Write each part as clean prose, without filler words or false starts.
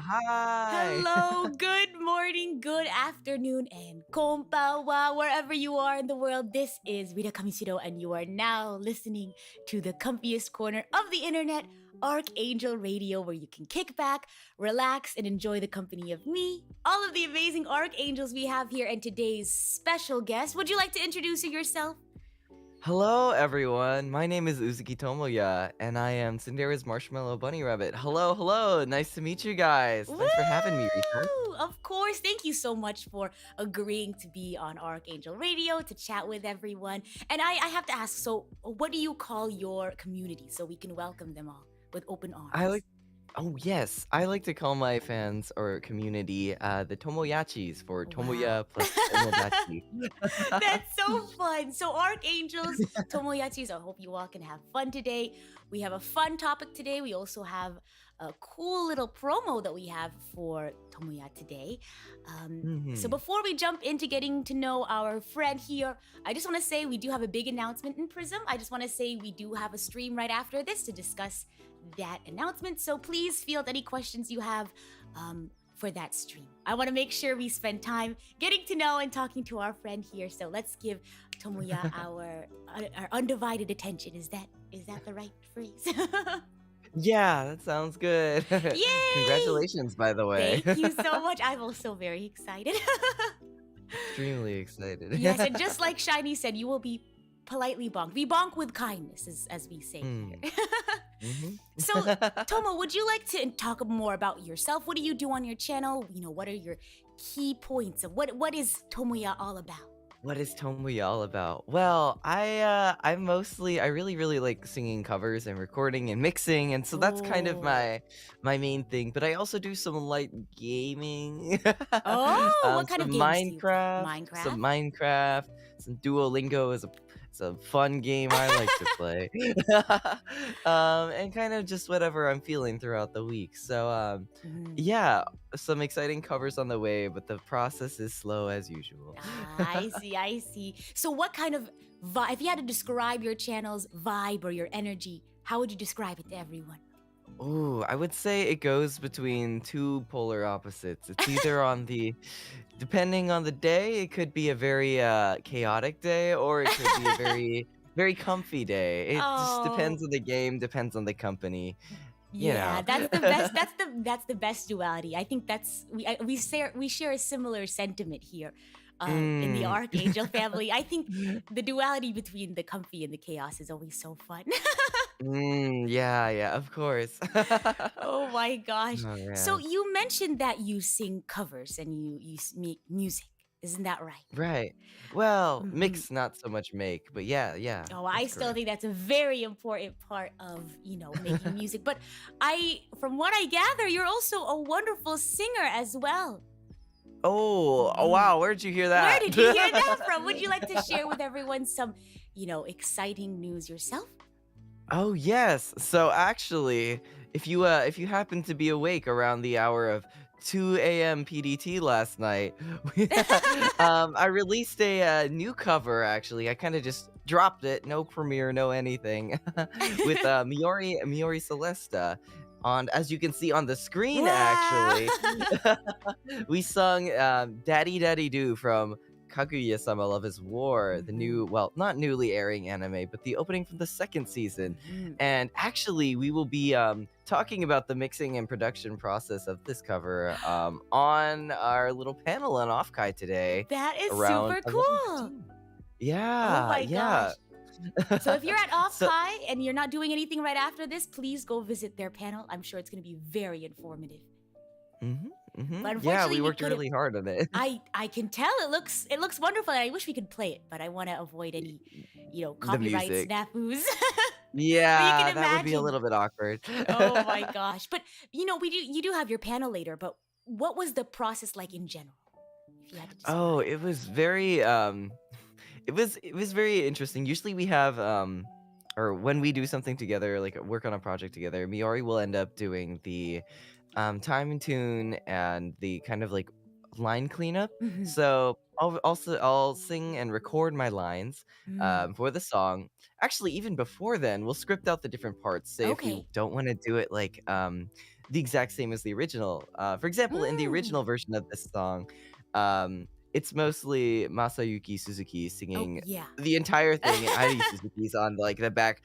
Hi. Hello, good morning, good afternoon, and konbanwa, wherever you are in the world. This is Rita Kamishiro, and you are now listening to the comfiest corner of the internet, RKNGL Radio, where you can kick back, relax, and enjoy the company of me, all of the amazing archangels we have here, and today's special guest. Would you like to introduce yourself? Hello, everyone. My name is Uzuki Tomoya, and I am Cinderella's Marshmallow Bunny Rabbit. Hello, hello. Nice to meet you guys. Woo! Thanks for having me, Rita. Of course. Thank you so much for agreeing to be on Archangel Radio to chat with everyone. And I have to ask, so what do you call your community so we can welcome them all with open I arms? like Oh yes, I like to call my fans or community the Tomoyachis for Wow. Tomoya plus Tomodachi. That's so fun. So, Archangels, Tomoyachis, I hope you all can have fun today. We have a fun topic today. We also have a cool little promo that we have for Tomoya today. So, Mhm. before we jump into getting to know our friend here, I just want to say we do have a big announcement in Prism. I just want to say we do have a stream right after this to discuss that announcement. So, please field any questions you have. For that stream. I want to make sure we spend time getting to know and talking to our friend here. So let's give Tomoya our undivided attention. Is that the right phrase? Yeah, that sounds good. Yay! Congratulations, by the way. Thank you so much. I'm also very excited. Extremely excited. Yes, and just like Shiny said, you will be politely bonked. We bonk with kindness, as we say Mm. here. Mhm. So, Tomo, would you like to talk more about yourself? What do you do on your channel? What are your key points of what is Tomoya all about? What is Tomoya all about? Well, I really like singing covers and recording and mixing, and so that's kind of Oh. my main thing. But I also do some light gaming, Oh, what kind of games do you play? Some Minecraft? Minecraft, some Duolingo is a fun game I like to play, and kind of just whatever I'm feeling throughout the week. So Mhm. yeah, some exciting covers on the way, but the process is slow as usual. I see, I see. So what kind of vibe, if you had to describe your channel's vibe or your energy, how would you describe it to everyone? Ooh, I would say it goes between two polar opposites. It's either on the depending on the day, it could be a very chaotic day or it could be a very comfy day. It just Oh, depends on the game, depends on the company, you yeah, know. that's the best. That's the best duality. I think we share a similar sentiment here, in the Mm. Archangel family. I think the duality between the comfy and the chaos is always so fun. Yeah, yeah, of course. Oh my gosh! Oh So man. you mentioned that you sing covers and you make music, isn't that right? Right. Well, Hmm. mix not so much make, but yeah, yeah, Oh, I that's still correct. think that's a very important part of making music. But from what I gather, you're also a wonderful singer as well. Oh, Mhm. wow, where'd you hear Where that? did you hear that from? Would you like to share with everyone some, exciting news yourself? Oh, yes. So actually, if you happen to be awake around the hour of 2 a.m. PDT last night, I released a new cover actually. I kind of just dropped it, no premiere, no anything, with Miori Celesta. On as you can see on the screen, Wow. actually, we sung "Daddy Daddy Do" from Kaguya-sama Love is War, the Mhm. new, well, not newly airing anime, but the opening from the second season. Mhm. And actually, we will be talking about the mixing and production process of this cover on our little panel on Offkai today That is around super cool. 11:15. Oh Yeah, my yeah. gosh. So if you're at Off So, Kai and you're not doing anything right after this, please go visit their panel. I'm sure it's going to be very informative. But yeah, unfortunately, we we worked couldn't. really hard on it. I can tell it looks wonderful, and I wish we could play it, but I want to avoid any, The copyright music. snafus. But you can Yeah, that would be a imagine. little bit awkward. Oh my gosh! But you do have your panel later. But what was the process like in general, if you had to Oh, describe? it was very it was very interesting. Usually we have or when we do something together, like work on a project together, Miori will end up doing the time and tune and the kind of like line cleanup. Hmm. So I'll sing and record my lines Mm. for the song. Actually, even before then, we'll script out the different parts. Say if we Okay. don't want to do it like the exact same as the original. For example, in the Mm. original version of this song, it's mostly Masayuki Suzuki Oh singing yeah. the entire thing, and Ivy Suzuki's on like the back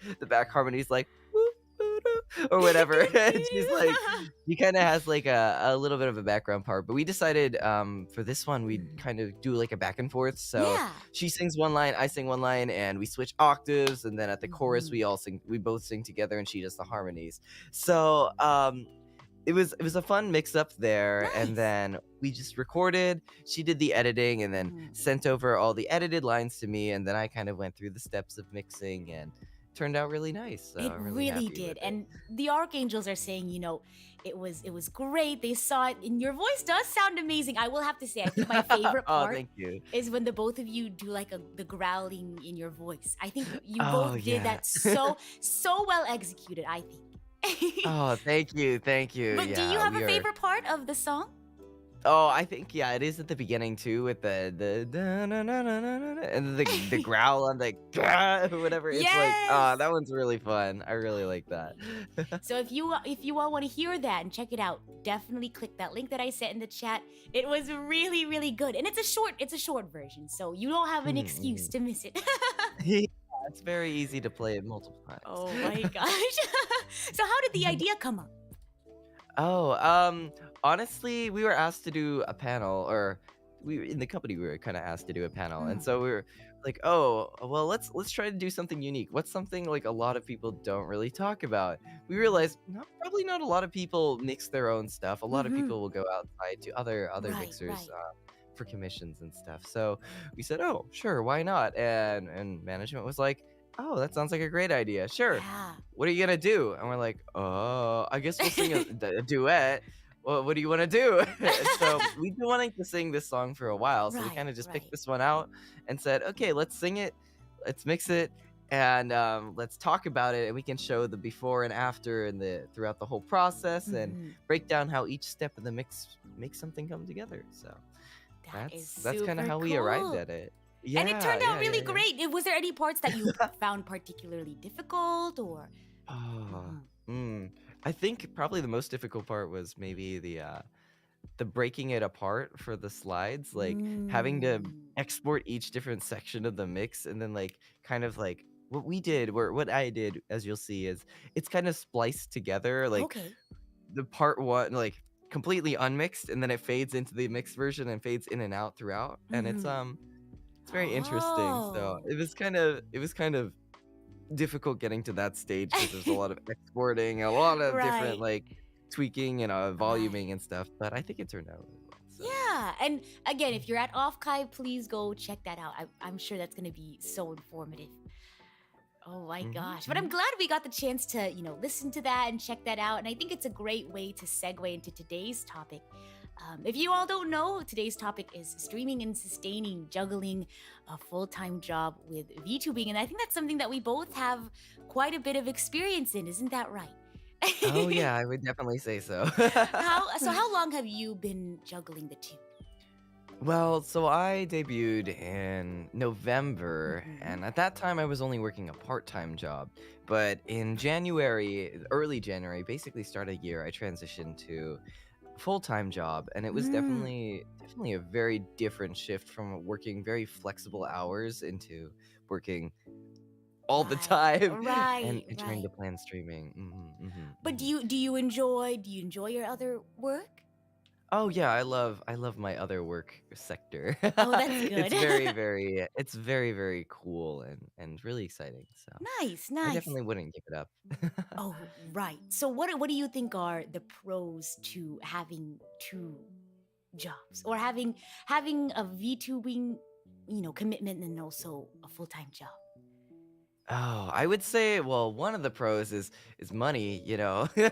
harmonies like "Woo, woo, doo," or whatever. And she's like she kind of has like a little bit of a background part, but we decided for this one we'd Mhm. kind of do like a back and forth. So Yeah. she sings one line, I sing one line, and we switch octaves, and then at the chorus Mhm. we both sing together, and she does the harmonies. So it was a fun mix up there, and Nice. then we just recorded. She did the editing, and then Mhm. sent over all the edited lines to me, and then I kind of went through the steps of mixing, and it turned out really nice. So It I'm really really happy with did. it. And the Archangels are saying, it was great. They saw it and your voice does sound amazing. I will have to say, I think my favorite Oh, part thank you. is when the both of you do like the growling in your voice. I think you Oh both did yeah. that so well executed, I think. Oh, thank you, thank you. But do you Yeah, have a we are. favorite part of the song? Oh, I think yeah, it is at the beginning too with the da na na na na na na, and the growl on the "Gah," or whatever. It's like, Yes. ah, that one's really fun. I really I like that. agree. So if you all want to hear that and check it out, definitely click that link that I sent in the chat. It was really good, and it's a short version, so you don't have an excuse Mhm. to miss it. Yeah, it's very easy to play it multiple Oh my times. gosh! So how did the idea come up? Oh, honestly, we were asked to do a panel, or in the company we were kind of asked to do a panel, and Mm, so we were like, oh, well, let's try to do something unique. What's something like a lot of people don't really talk about? We realized probably not a lot of people mix their own stuff. A lot of mm-hmm. people will go outside to other Right, mixers. right. For commissions and stuff. So we said, "Oh, sure, why not?" And management was like, "Oh, that sounds like a great idea. Sure. Yeah. What are you gonna do?" And we're like, "Oh, I guess we'll sing a duet. Well, what do you want to do?" And so we've been wanting to sing this song for a while, so we Right, kind of just picked right. this one out and said, "Okay, let's sing it, let's mix it, and let's talk about it, and we can show the before and after and the throughout the whole process, and Hmm. break down how each step of the mix makes something come together." So That is that's kind of super how we arrived cool. at it. And it Yeah, turned out yeah, really yeah, great. Was there any parts that you found particularly difficult or? Oh, Mhm. I think probably the most difficult part was maybe the breaking it apart for the slides, like having to Mm. export each different section of the mix, and then like kind of like what we did, or what I did, as you'll see, is it's kind of spliced together, like Okay. the part one, like completely unmixed, and then it fades into the mixed version and fades in and out throughout, and Hmm. it's very interesting. So Oh. it was kind of difficult getting to that stage because there's a lot of exporting, a lot of different Right. like tweaking and voluming Right. and stuff. But I think it turned out really well. So Yeah. And again, if you're at Offkai, please go check that out. I'm sure that's going to be so informative. Oh my hmm gosh. But I'm hmm glad we got the chance to, listen to that and check that out. And I think it's a great way to segue into today's topic. If you all don't know, today's topic is streaming and sustaining, juggling a full time job with VTubing. And I think that's something that we both have quite a bit of experience in. Isn't that right? Oh yeah, I would definitely say so. How long have you been juggling the two? Well, so I debuted in November, Mm-hmm. and at that time I was only working a part-time job. But in January, early January, basically start a year, I transitioned to a full-time job, and it was Mm. definitely a very different shift from working very flexible hours into working all the Right, time and, right, and trying right. to plan streaming. But do you enjoy your other work? Oh yeah, I love my other work sector. Oh, that's good. It's very very cool and really exciting. So Nice, I nice. definitely wouldn't give it up. Oh, right. So what do you think are the pros to having two jobs or having a VTubing, commitment and also a full-time job? Oh, I would say, well, one of the pros is money,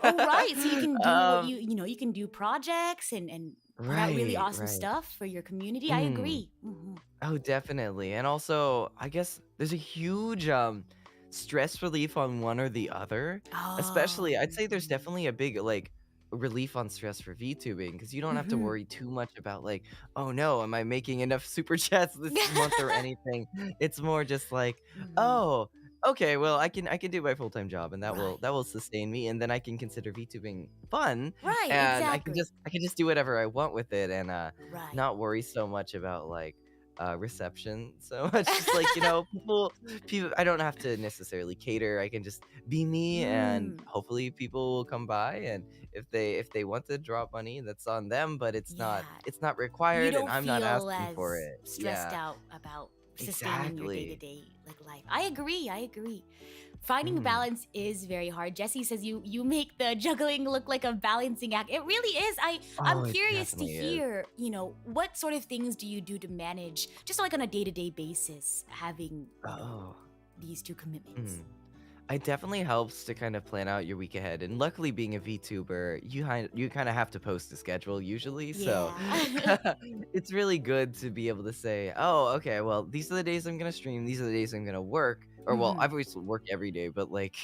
Oh, right. So you can do what um, you can do projects and put out really right, awesome right. stuff for your community. I Mm. agree. Hmm. Oh, definitely. And also, I guess there's a huge stress relief on one or the other. Oh. Especially, I'd say there's definitely a big like relief on stress for VTubing because you don't have to Hmm. worry too much about like, oh no, am I making enough super chats this month or anything? It's more just like, Hmm. oh, okay, well, I can do my full-time job, and that will Right. that will sustain me, and then I can consider VTubing fun, Right, and exactly. I can just do whatever I want with it, and Right. not worry so much about like reception so much. Just like people, I don't have to necessarily cater. I can just be me, and Mm, hopefully people will come by, and if they want to drop money, that's on them, but yeah. it's not You required, and don't I'm not feel asking for as it. stressed Yeah, out about sustaining your exactly. day-to-day like life. I agree. I agree. Finding Mm. balance is very hard. Jesse says you make the juggling look like a balancing act. It really is. I'm Oh, it curious to definitely is. hear, what sort of things do you do to manage just like on a day-to-day basis having, Oh. these two commitments. Mm. It definitely helps to kind of plan out your week ahead. And luckily, being a VTuber, you kind of have to post a schedule usually. So Yeah. it's really good to be able to say, oh, okay, well, these are the days I'm gonna stream. These are the days I'm gonna work. Or well, Mhm. I've always worked every day, but like,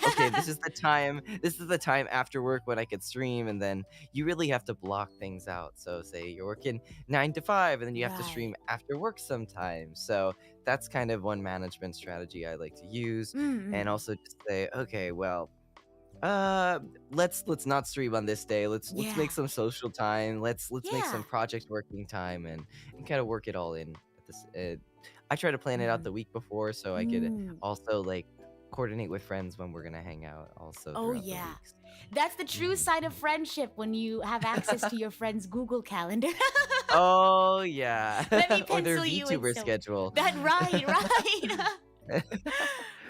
okay, Yeah. this is the time. This is the time after work when I could stream, and then you really have to block things out. So say you're working 9 to 5, and then you have to Right. stream after work sometimes. So that's kind of one management strategy I like to use, and Mm-mm. also just say, okay, well, uh, let's not stream on this day. Let's Yeah. make some social time. Let's make some Yeah. project working time, and kind of work it all in. At this, I try to plan it out Mhm. the week before so I could Mm. also like coordinate with friends when we're gonna hang out also Oh throughout the yeah. weeks. That's the true Mhm. sign of friendship when you have access to your friend's Google Calendar. Oh yeah, Let me or their pencil you in VTuber so schedule. that right, right.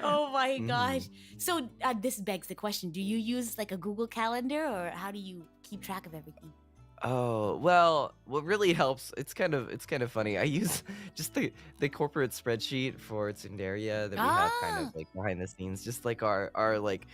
Oh my Mhm. gosh. So this begs the question, do you use like a Google Calendar or how do you keep track of everything? Oh, well, what really helps, it's kind of funny. I use just the corporate spreadsheet for Tsundaria that we have kind of Ah. like behind the scenes, just like our like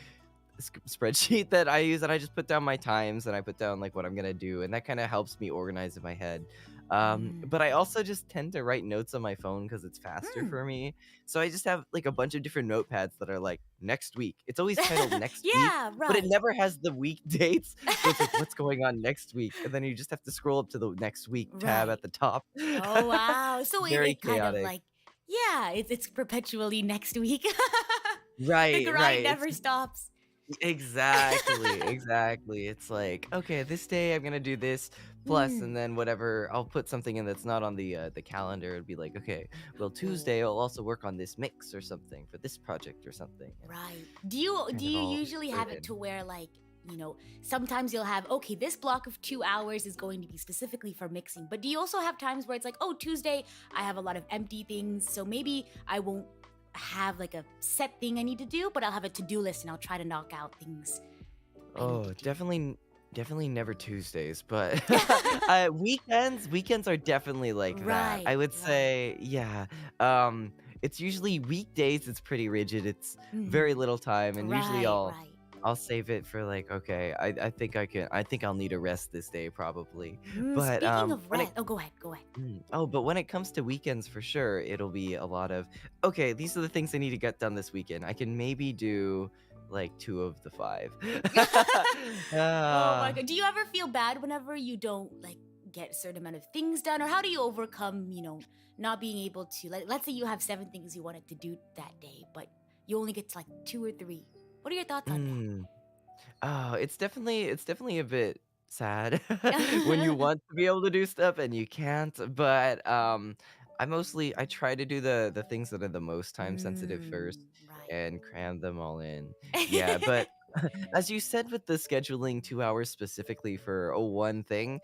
spreadsheet that I use, and I just put down my times, and I put down like what I'm gonna do, and that kind of helps me organize in my head. Mm. But I also just tend to write notes on my phone because it's faster Mm. for me. So I just have like a bunch of different notepads that are like next week. It's always titled next week, Yeah, but it right. never has the week dates. So it's like, what's going on next week? And then you just have to scroll up to the next week tab Right. at the top. Oh wow. So it, Very it kind of chaotic. like yeah, it's perpetually next week. The Right, grind right. It's never stops. exactly, exactly. It's like, okay, this day I'm gonna do this plus, Mm, and then whatever, I'll put something in that's not on the calendar. It'd be like, okay, well, oh, Tuesday I'll also work on this mix or something for this project or something, and right. Do kind of you all usually put it have it in. to where like, sometimes you'll have okay, this block of 2 hours is going to be specifically for mixing. But do you also have times where it's like, "Oh, Tuesday, I have a lot of empty things, so maybe I won't have like a set thing I need to do, but I'll have a to-do list and I'll try to knock out things I need to Oh, do." definitely never Tuesdays, but weekends are definitely like that. I Right, would right. say, yeah. Um, it's usually weekdays. It's pretty rigid. It's very Mhm. little time, and usually Right, right. I'll save it for like, okay, I think I think I'll need a rest this day probably. But Speaking of rest, oh, go ahead, go ahead. but when it comes to weekends, for sure, it'll be a lot of, okay, these are the things I need to get done this weekend. I can maybe do like two of the five. Oh my Ah. god. Do you ever feel bad whenever you don't like get a certain amount of things done? Or how do you overcome, not being able to like let's say you have 7 things you wanted to do that day, but you only get to like 2 or 3. What are your thoughts on Mm. Oh, it's definitely a bit sad when you that? want to be able to do stuff and you can't. But I try to do the things that are the most time sensitive first Right. and cram them all in. Yeah, but as you said with the scheduling 2 hours specifically for one thing,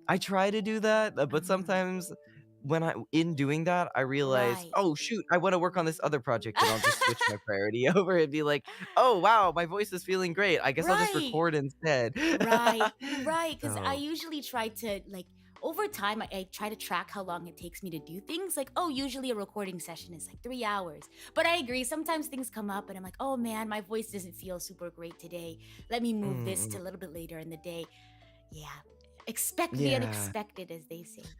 I try to do that, but Mhm. sometimes when in doing that, I realize, Right. "Oh, shoot, I wanna work on this other project," and I'll just switch my priority over and be like, "Oh, wow, my voice is feeling great. I guess I'll just Right. record instead." Right, right. Because I So usually try to like over time. I try to track how long it takes me to do things. Like, oh, usually a recording session is like 3 hours. But I agree. Sometimes things come up, and I'm like, oh man, my voice doesn't feel super great today. Let me move this mm, to a little bit later in the day. Yeah, expect the yeah. unexpected, as they say.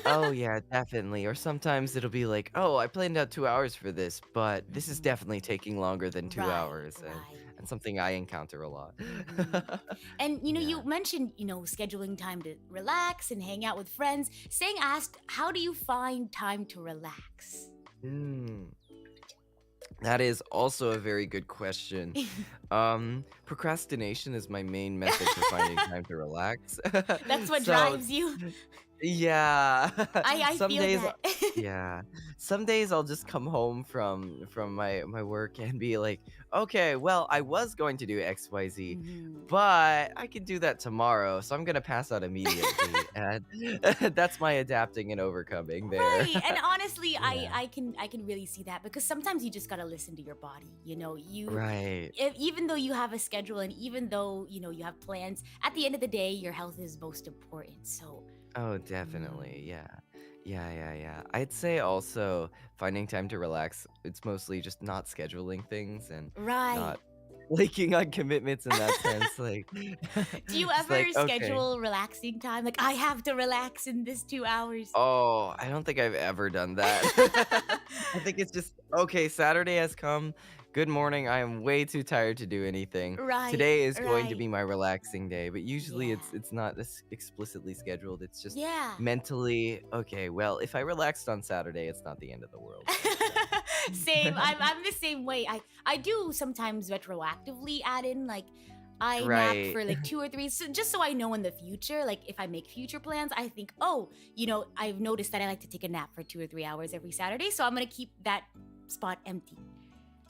Oh, yeah, definitely, or sometimes it'll be like, "Oh, I planned out 2 hours for this, but this is Mhm. definitely taking longer than 2 Right, hours," right. and something I encounter a lot. And you Yeah. mentioned, scheduling time to relax and hang out with friends. Saying asked, how do you find time to relax? Mm. That is also a very good question. Procrastination is my main method for finding time to relax. That's what So drives you. yeah. I Some feel days that. yeah. Some days I'll just come home from my work and be like, "Okay, well, I was going to do XYZ, Mhm. but I can do that tomorrow, so I'm going to pass out immediately." And that's my adapting and overcoming there. Right. And honestly, I Yeah. I can I can really see that because sometimes you just got to listen to your body. Right. Even though you have a schedule and even though, you have plans, at the end of the day, your health is most important. So, Oh, mm, definitely. Yeah. Yeah, yeah, yeah. I'd say also finding time to relax, it's mostly just not scheduling things and right. not flaking on commitments in that sense. Like, Do you it's like, ever okay. schedule relaxing time? Like, I have to relax in this 2 hours. Oh, I don't think I've ever done that. I think it's just, okay, Saturday has come. Good morning. I am way too tired to do anything. Right, Today is going to right. be my relaxing day, but usually Yeah. it's not this explicitly scheduled. It's just Yeah. mentally, okay, well, if I relaxed on Saturday, it's not the end of the world kind of Same. thing. I'm the same way. I do sometimes retroactively add in like I nap Right. for like 2 or 3, so just so I know in the future, like if I make future plans, I think, oh, I've noticed that I like to take a nap for 2 or 3 hours every Saturday, so I'm gonna keep that spot empty.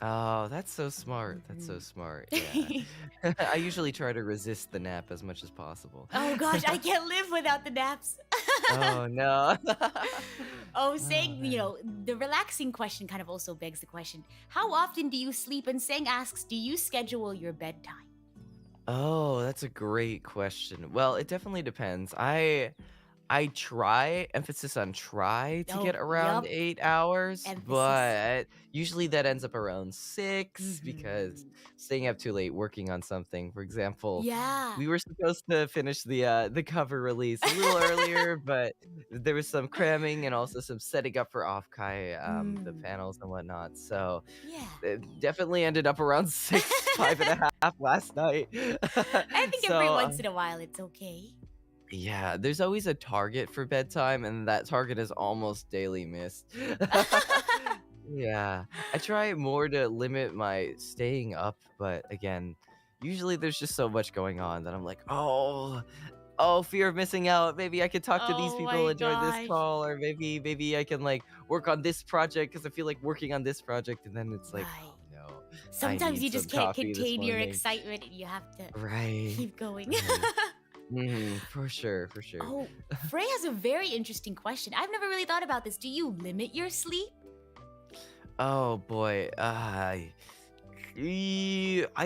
Oh, that's so smart. That's so Mhm. smart. Yeah. I usually try to resist the nap as much as possible. Oh gosh, I can't live without the naps. Oh no. Oh, Oh saying, man. the relaxing question kind of also begs the question, how often do you sleep? And Sang asks, do you schedule your bedtime? Oh, that's a great question. Well, it definitely depends. I try, emphasis on try to get Oh, around yup. 8 hours, Emphasis. but usually that ends up around 6 because Hmm. staying up too late working on something. For example, Yeah. we were supposed to finish the cover release a little earlier, but there was some cramming and also some setting up for Offkai, the Mm. panels and whatnot. So Yeah. it definitely ended up around 6, 5 and a half last night. I think every So once in a while it's okay. yeah, there's always a target for bedtime, and that target is almost daily missed. Yeah, I try more to limit my staying up, but again, usually there's just so much going on that I'm like, oh, fear of missing out. Maybe I could talk to these Oh people my and join this gosh. call, or maybe I can like work on this project because I feel like working on this project, and then it's like, Right. oh no, I Sometimes need you some just can't coffee this contain your morning. excitement and you have to Right, keep going. right. For sure, for sure. Oh, Frey has a very interesting question. I've never really thought about this. Do you limit your sleep? Oh boy. I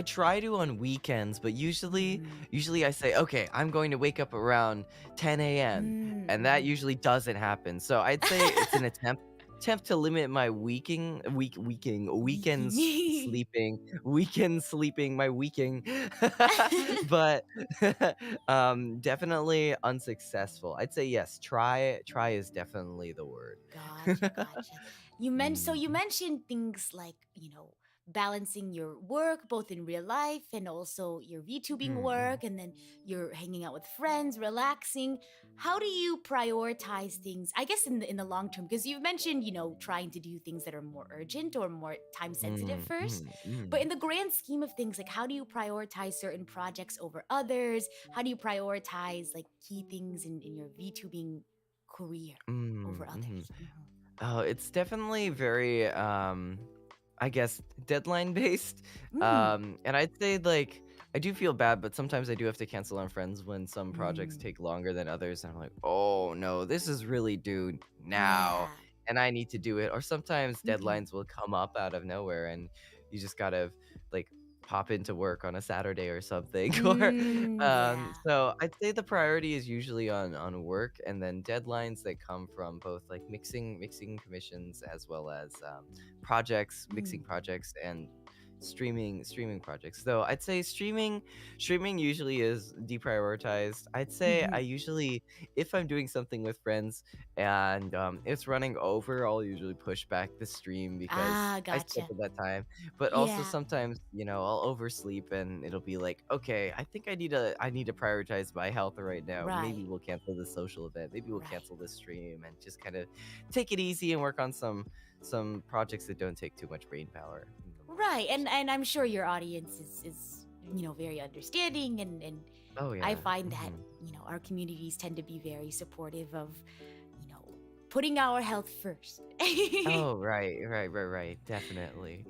try to on weekends, but usually Mhm. usually I say, "Okay, I'm going to wake up around 10 a.m." And that Mm-hmm. usually doesn't happen. So I'd say it's an attempt to limit my weekends Weeking. sleeping, weekend sleeping, my weeking. But definitely unsuccessful. I'd say yes, try is definitely the word. Gotcha, gotcha. You Mhm. mentioned things like, balancing your work both in real life and also your VTubing Mhm. work, and then you're hanging out with friends, relaxing. How do you prioritize things? I guess in the long term, because you've mentioned, trying to do things that are more urgent or more time sensitive Mhm. first. Mhm. But Mhm. in the grand scheme of things, like how do you prioritize certain projects over others? How do you prioritize like key things in your VTubing career over Mhm. Mhm. others? Mhm. Oh, it's definitely very I guess deadline based. Mm. And I'd say like I do feel bad, but sometimes I do have to cancel on friends when some projects Mm. take longer than others and I'm like, "Oh no, this is really due now Yeah. and I need to do it." Or sometimes Hmm. deadlines will come up out of nowhere and you just got to like pop into work on a Saturday or something or Yeah. so I'd say the priority is usually on work and then deadlines that come from both like mixing commissions as well as projects, mixing Mm. projects and streaming projects. So I'd say streaming usually is deprioritized. I'd say I Hmm. usually if I'm doing something with friends and it's running over, I'll usually push back the stream because Ah, I gotcha. scheduled that time. But also Yeah. sometimes, I'll oversleep and it'll be like, okay, I think I need to prioritize my health right now. Maybe Right. we'll cancel this social event. Maybe we'll Right. cancel this stream and just kind of take it easy and work on some projects that don't take too much brain power in the Right, mornings. and I'm sure your audience is very understanding, and Oh I yeah. find that Hmm. our communities tend to be very supportive of you know putting our health first. Oh right. Definitely.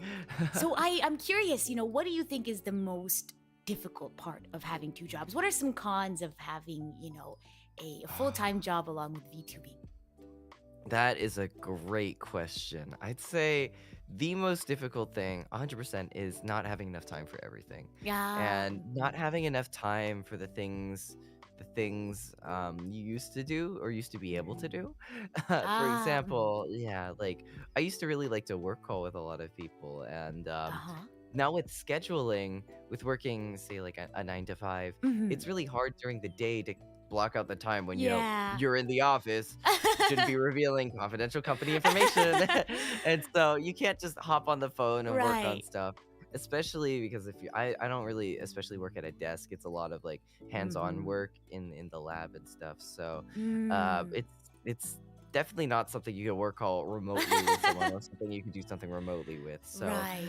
So I'm curious, what do you think is the most difficult part of having two jobs? What are some cons of having a full-time job along with VTubing? That is a great question. I'd say the most difficult thing, 100%, is not having enough time for everything, Yeah. and not having enough time for the things you used to do or used to be able to Mhm. do. For Ah. Mhm. example, yeah, like I used to really like to work call with a lot of people, and Uh-huh. now with scheduling, with working, say like a 9 to 5, it's Mhm. really hard during the day to block out the time when Yeah. you're in the office. You shouldn't be revealing confidential company information. And so you can't just hop on the phone and work on Right. stuff, especially because if you I don't really especially work at a desk. It's a lot of like hands-on Mhm. work in the lab and stuff. So Mm. it's definitely not something you can work all remotely with someone, or something you can do something remotely with. So Right.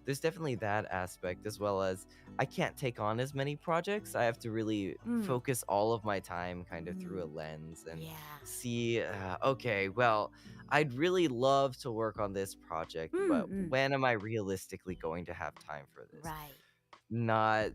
there's definitely that aspect, as well as I can't take on as many projects. I have to really Mm. focus all of my time kind of through a Mm. lens and Yeah. see, okay, well, I'd really love to work on this project, but Mm. when am I realistically going to have time for this? Right. Not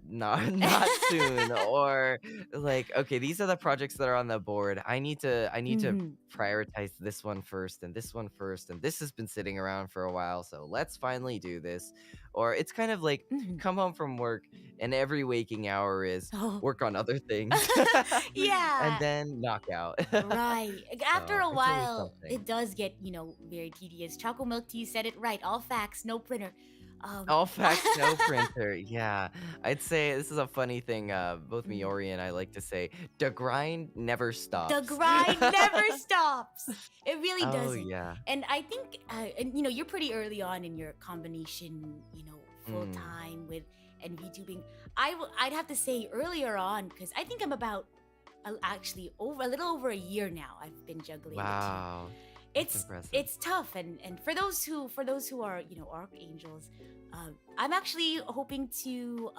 soon. Or like, okay, these are the projects that are on the board. I need to Mhm. prioritize this one first, and this one first, and this has been sitting around for a while, so let's finally do this. Or it's kind of like Mhm. come home from work, and every waking hour is Oh. work on other things. And Yeah. then knock out. Right. After So a it's always while, something. it does get, very tedious. Choco Milk Tea said it right. All facts, no printer. Um, All facts, no printer. Yeah. I'd say this is a funny thing. Both mm. Miori and I like to say, the grind never The stops. grind never stops. It really Oh, doesn't. yeah. And I think, and you're pretty early on in your combination, full Mm. time with and VTubing. I'd have to say earlier on, because I think I'm about actually over a little over a year now. I've been juggling the two. Wow. That's It's impressive. it's tough, and for those who are archangels, I'm actually hoping to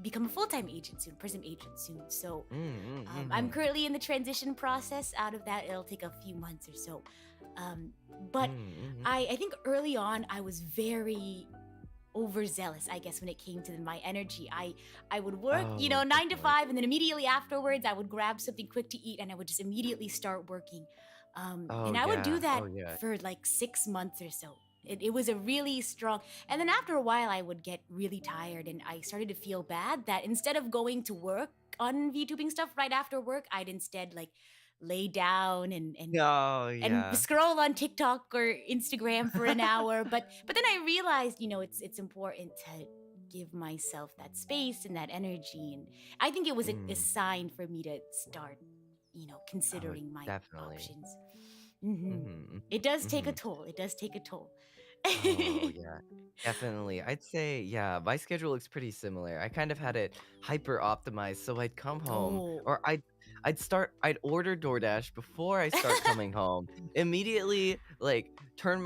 become a full-time agent soon, prism agent soon. So I'm Mm-hmm. currently in the transition process. Out of that, it'll take a few months or so. Um, but Mm-hmm. I think early on I was very overzealous, I guess, when it came to my energy. I would work, Oh, 9 to 5, definitely. and then immediately afterwards I would grab something quick to eat, and I would just immediately start working. Oh, And I would do yeah. that Oh, yeah. for like 6 months or so. It was a really strong, and then after a while I would get really tired, and I started to feel bad that instead of going to work on VTubing stuff right after work, I'd instead like lay down Oh, and yeah. scroll on TikTok or Instagram for an hour. But then I realized, it's important to give myself that space and that energy. And I think it was a Mm. sign for me to start, Oh, considering my definitely. options. Hmm. Mm-hmm. It does take a Mm-hmm. toll. It does take a toll. Oh, yeah. Definitely. I'd say, yeah, my schedule looks pretty similar. I kind of had it hyper optimized, so I'd come home, Oh. or I'd order DoorDash before I start coming home. Immediately, like have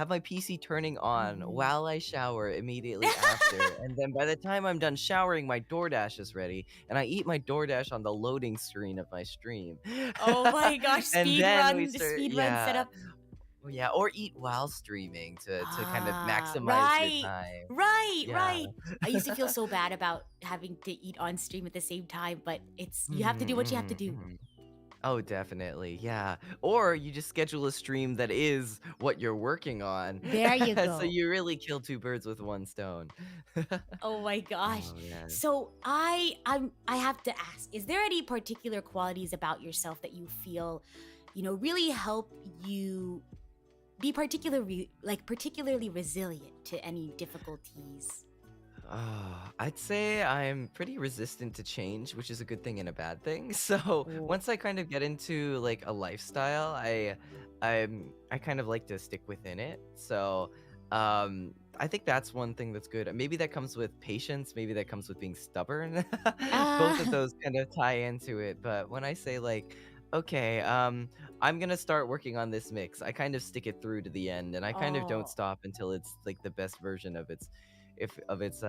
my PC turning on Mhm. while I shower immediately after. And then by the time I'm done showering, my DoorDash is ready, and I eat my DoorDash on the loading screen of my stream. Oh my gosh, And speed then we run, start, speed run yeah. setup. Oh, yeah, or eat while streaming to kind of Ah, maximize your right, time. right, Yeah. right. I used to feel so bad about having to eat on stream at the same time, but you have to do Mhm, what you have to mhm, do. mhm. Oh, definitely, yeah. Or you just schedule a stream that is what you're working on, There you so go. you really kill two birds with one stone. Oh my gosh. Oh, yeah. So I have to ask, is there any particular qualities about yourself that you feel, really help you be particularly resilient to any difficulties? I'd say I'm pretty resistant to change, which is a good thing and a bad thing. So Oh. once I kind of get into like a lifestyle, I kind of like to stick within it. So I think that's one thing that's good. Maybe that comes with patience, maybe that comes with being stubborn. Both of Ah. those kind of tie into it. But when I say like Okay, I'm gonna start working on this mix. I kind of stick it through to the end, and I kind of don't Oh, stop until it's like the best version of its, if of its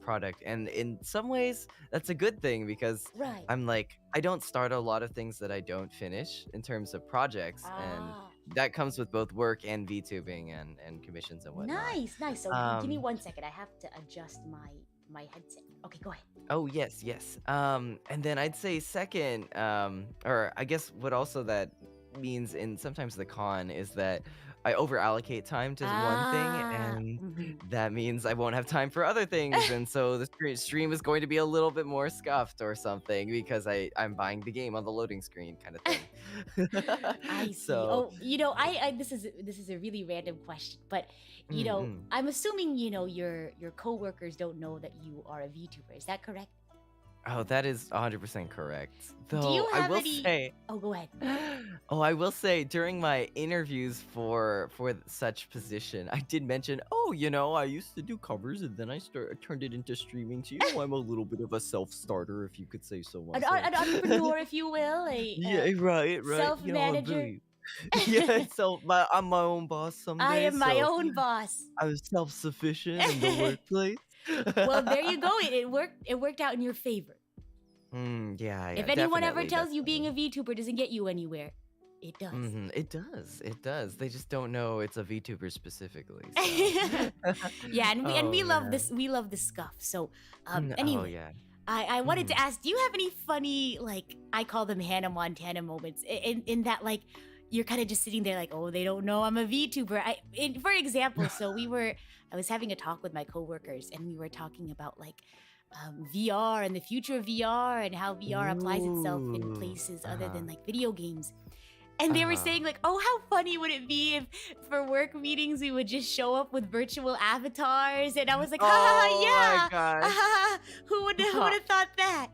product. And in some ways, that's a good thing because right. I'm like I don't start a lot of things that I don't finish in terms of projects, and Ah, that comes with both work and VTubing and commissions and whatnot. nice, nice. So give me Um, 1 second. I have to adjust my headset. Okay, go ahead. Oh, yes, yes. And then I'd say second, or I guess what also that means in sometimes the con is that I over allocate time to one thing, Ah, and mhm. that means I won't have time for other things, and so the stream is going to be a little bit more scuffed or something because I'm buying the game on the loading screen kind of thing. I see. So, Oh, I this is a really random question, but mm-mm. I'm assuming your coworkers don't know that you are a VTuber. Is that correct? Oh, that is 100% correct. Do you Though I have will any? say, Oh, go ahead. oh, I will say during my interviews for such position, I did mention, oh, I used to do covers and then I turned it into streaming. So I'm a little bit of a self-starter, if you could say so myself. An entrepreneur, if you will, a Yeah, right, right. self I'm manager. really, yeah. So I'm my own boss some I days, am my so own boss. I'm self-sufficient in the workplace. Well, there you go. It worked. It worked out in your favor. Yeah, If yeah, anyone ever definitely, tells you being definitely. a VTuber doesn't get you anywhere, it does. It does. It does. They just don't know it's a VTuber specifically. So, Yeah, and we oh love man. this. We love this stuff. So, Oh anyway, yeah. I wanted Mm. to ask, do you have any funny, like, I call them Hannah Montana moments in that, like, you're kind of just sitting there like, oh, they don't know I'm a VTuber. For example, I was having a talk with my coworkers, and we were talking about, like, VR and the future of VR and how VR applies itself in Ooh. places other Uh-huh. than, like, video games. And they were Uh-huh. saying, like, oh, how funny would it be if for work meetings we would just show up with virtual avatars? And I was like, ha ha, ha, Oh my yeah. gosh. Who would have thought that?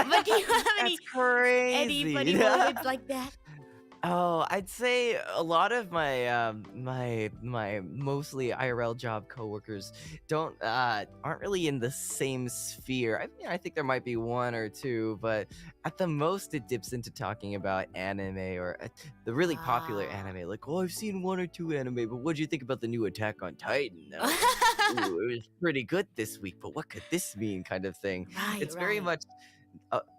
But do you have That's any crazy. funny moments like that? Oh, I'd say a lot of my mostly IRL job coworkers don't aren't really in the same sphere. I think there might be one or two, but at the most it dips into talking about anime or the really popular Ah. anime. Like, oh, I've seen one or two anime, but what do you think about the new Attack on Titan? Ooh, it was pretty good this week, but what could this mean? Kind of thing. Right, It's very right. much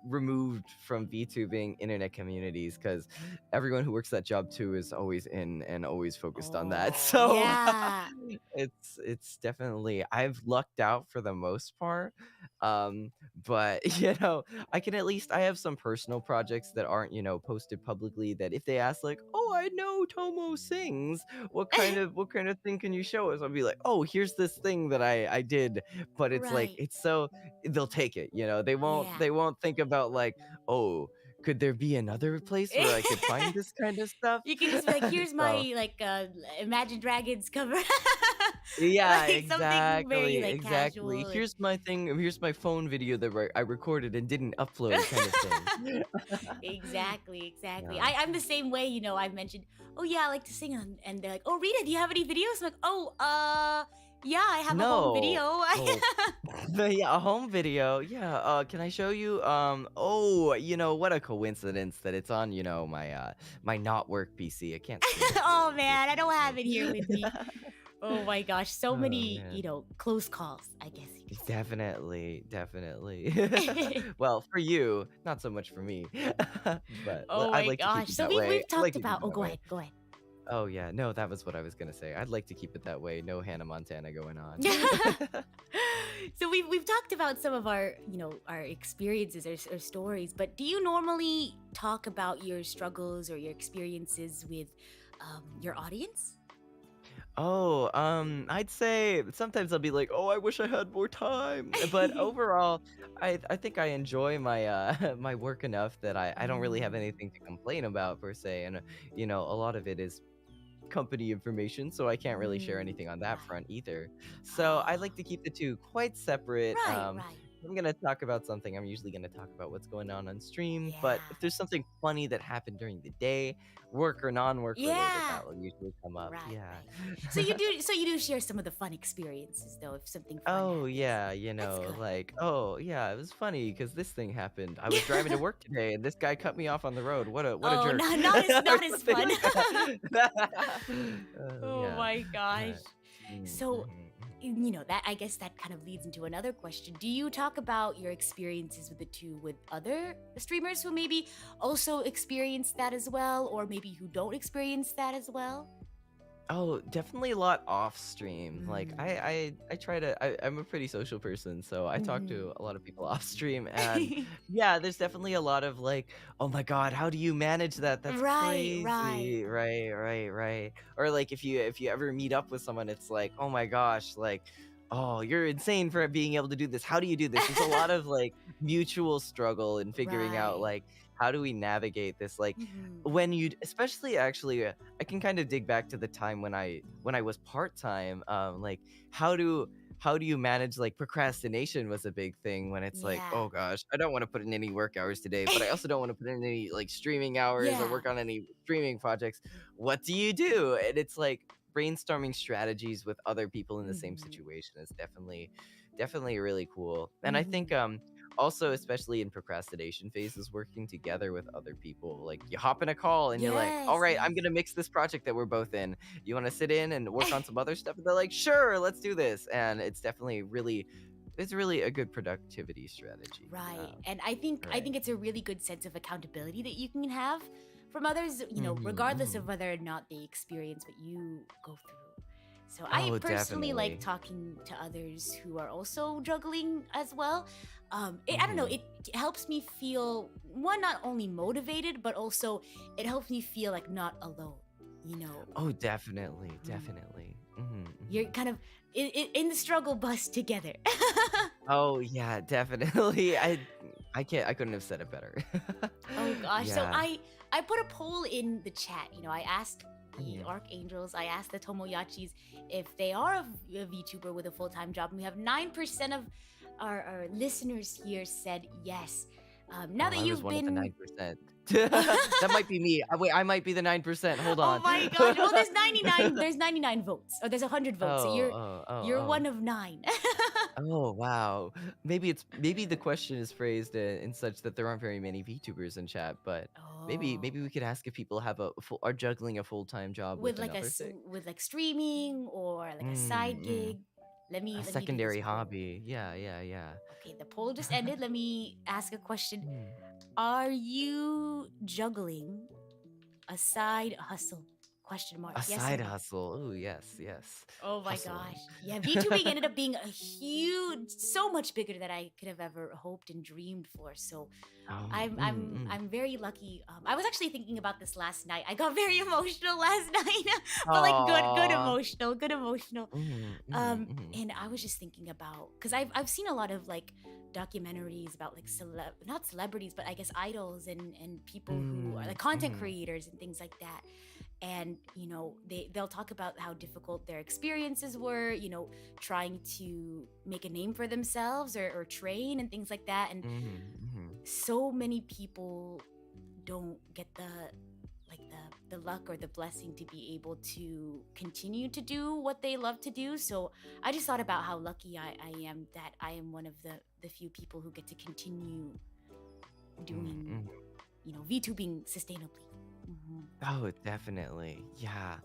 removed from VTubing internet communities because everyone who works that job too is always in and always focused on that. Oh, So yeah. it's definitely I've lucked out for the most part. Um, but I can at least I have some personal projects that aren't posted publicly. That if they ask like, oh, I know Tomo sings, what kind of thing can you show us? I'll be like, oh, here's this thing that I did, but it's like Right. it's so they'll take it. They won't Yeah. they won't think about like, oh, could there be another place where I could find this kind of stuff? You can just be like, here's So my, like, Imagine Dragons cover. yeah, Like something very, exactly, like, exactly. casual and Here's my thing. Here's my phone video that I recorded and didn't upload, kind of thing. exactly, exactly. Yeah. I'm the same way, I've mentioned, oh yeah, I like to sing, and they're like, oh, Rita, do you have any videos? I'm like, oh, yeah, I have a home No. video. Oh, yeah, a home video. Yeah. Can I show you? Oh, what a coincidence that it's on, my not work PC. I can't stream it to Oh it, man, I don't have it here with me. unfortunately. Oh my gosh, so Oh many, man. close calls, I guess you could say. Definitely, definitely. Well, for you, not so much for me. But Oh I'd my like to keep gosh. it So that we've way. we've I like talked to keep about. it Oh, that go way. ahead, go ahead. Oh yeah, no, that was what I was gonna say. I'd like to keep it that way. No Hannah Montana going on. So we've talked about some of our our experiences or stories, but do you normally talk about your struggles or your experiences with your audience? Oh, I'd say sometimes I'll be like, "Oh, I wish I had more time." But overall, I think I enjoy my my work enough that I don't really have Mm, anything to complain about per se, and a lot of it is company information, so I can't really share anything on that right. front either. So I like Ah, to keep the two quite separate. right, right. I'm gonna talk about something, I'm usually gonna talk about what's going on stream. But Yeah. if there's something funny that happened during the day, work or non-work related, Yeah. that will usually come up. Right, Yeah. right. So you do share some of the fun experiences though if something fun Oh happens. yeah, That's good. like, oh yeah, it was funny because this thing happened. I was driving to work today and this guy cut me off on the road. What a Oh, jerk. not not as Or not as something fun. like that. Oh Yeah. my gosh. But, mm, So, mhm, mhm. that I guess that kind of leads into another question. Do you talk about your experiences with the two with other streamers who maybe also experience that as well, or maybe who don't experience that as well? Oh, definitely a lot off stream. Like Mm. I try to I'm a pretty social person, so I talk Mhm. to a lot of people off stream and yeah, there's definitely a lot of like, "Oh my god, how do you manage that? That's Right, right. crazy." Right. Or like if you ever meet up with someone, it's like, "Oh my gosh, like, oh, you're insane for being able to do this. How do you do this?" There's a lot of like mutual struggle in figuring out Right. like how do we navigate this like Mhm. when you especially actually I can kind of dig back to the time when I was part-time, like how do how do you manage like procrastination was a big thing when it's like, Yeah. oh gosh, I don't want to put in any work hours today, but I also don't want to put in any like streaming hours or Yeah. work on any streaming projects. What do you do? And it's like brainstorming strategies with other people in the same Mhm. situation is definitely really cool. And I think Mhm. also especially in procrastination phases working together with other people like you hop in a call and you're like, all Yes, right, I'm yes. gonna mix this project that we're both in, you want to sit in and work on some other stuff, and they're like, sure, let's do this. And it's really a good productivity strategy. Right. And I think Right. it's a really good sense of accountability that you can have from others, regardless Hmm. of whether or not they experience what you go through. So I Oh, personally like definitely. talking to others who are also juggling as well. I don't know, Hmm. it helps me feel one not only motivated, but also it helps me feel like not alone. You know, Oh, definitely, Mhm. definitely. You're kind of in the struggle bus together. Oh yeah, definitely. I couldn't have said it better. Oh gosh. So Yeah. I put a poll in the chat. I asked the Mhm. Archangels, I asked the Tomoyachis if they are a VTuber with a full-time job. And we have 9% of our listeners here said yes. Now Oh, that I was you've one of the been 9%. That might be me. Wait, I might be the 9%. Hold Oh on. my gosh. Well, there's 99 votes. Or there's 100 votes. So Oh, you're oh, oh, you're one oh. of 9. Oh, wow. Maybe the question is phrased in such that there aren't very many VTubers in chat, but Oh. maybe we could ask if people have are juggling a full-time job with another thing. With like streaming or like a side Mm. gig. Let A me do this secondary poll. hobby. Yeah. Okay, the poll just ended. Let me ask a question. Mm. Are you juggling a side hustle? Question mark. A Yes or side no? hustle. Oh, yes. Oh my gosh. Hustling. Yeah, VTubing ended up being a huge, so much bigger than I could have ever hoped and dreamed for. So Oh, I'm very lucky. I was actually thinking about this last night. I got very emotional last night, but like Aw. good emotional. Mhm. And I was just thinking about because I've seen a lot of like documentaries about like not celebrities, but I guess idols and people who are like content Mhm. creators and things like that. And they'll talk about how difficult their experiences were, trying to make a name for themselves or train and things like that. And Mhm. so many people don't get the luck or the blessing to be able to continue to do what they love to do. So I just thought about how lucky I am that I am one of the few people who get to continue doing Mhm. VTubing sustainably. Hmm. Oh, definitely. Yeah.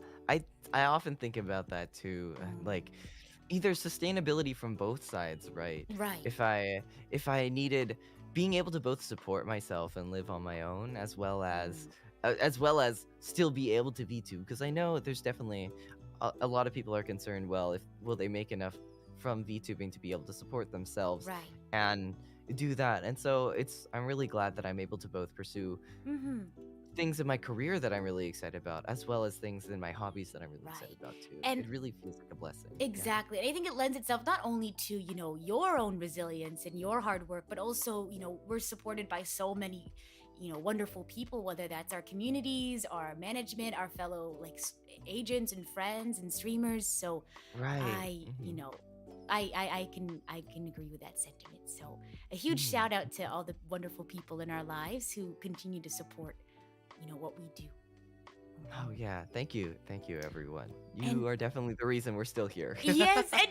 I often think about that too. Like either sustainability from both sides, right? Right. If I needed being able to both support myself and live on my own Mm. as well as still be able to V2 because I know there's definitely a lot of people are concerned, well, if will they make enough from VTubing to be able to support themselves Right. and do that. And so I'm really glad that I'm able to both pursue Mm-hmm. things in my career that I'm really excited about, as well as things in my hobbies that I'm really excited Right. about too. And It really feels like a blessing. Yeah. exactly. And I think it lends itself not only to, your own resilience and your hard work, but also, we're supported by so many, wonderful people, whether that's our communities, our management, our fellow like agents and friends and streamers. So Right. I, Hmm. I can agree with that sentiment. So a huge Mhm. shout out to all the wonderful people in our lives who continue to support, what we do. Oh yeah, thank you, everyone. And You are definitely the reason we're still here. yes, and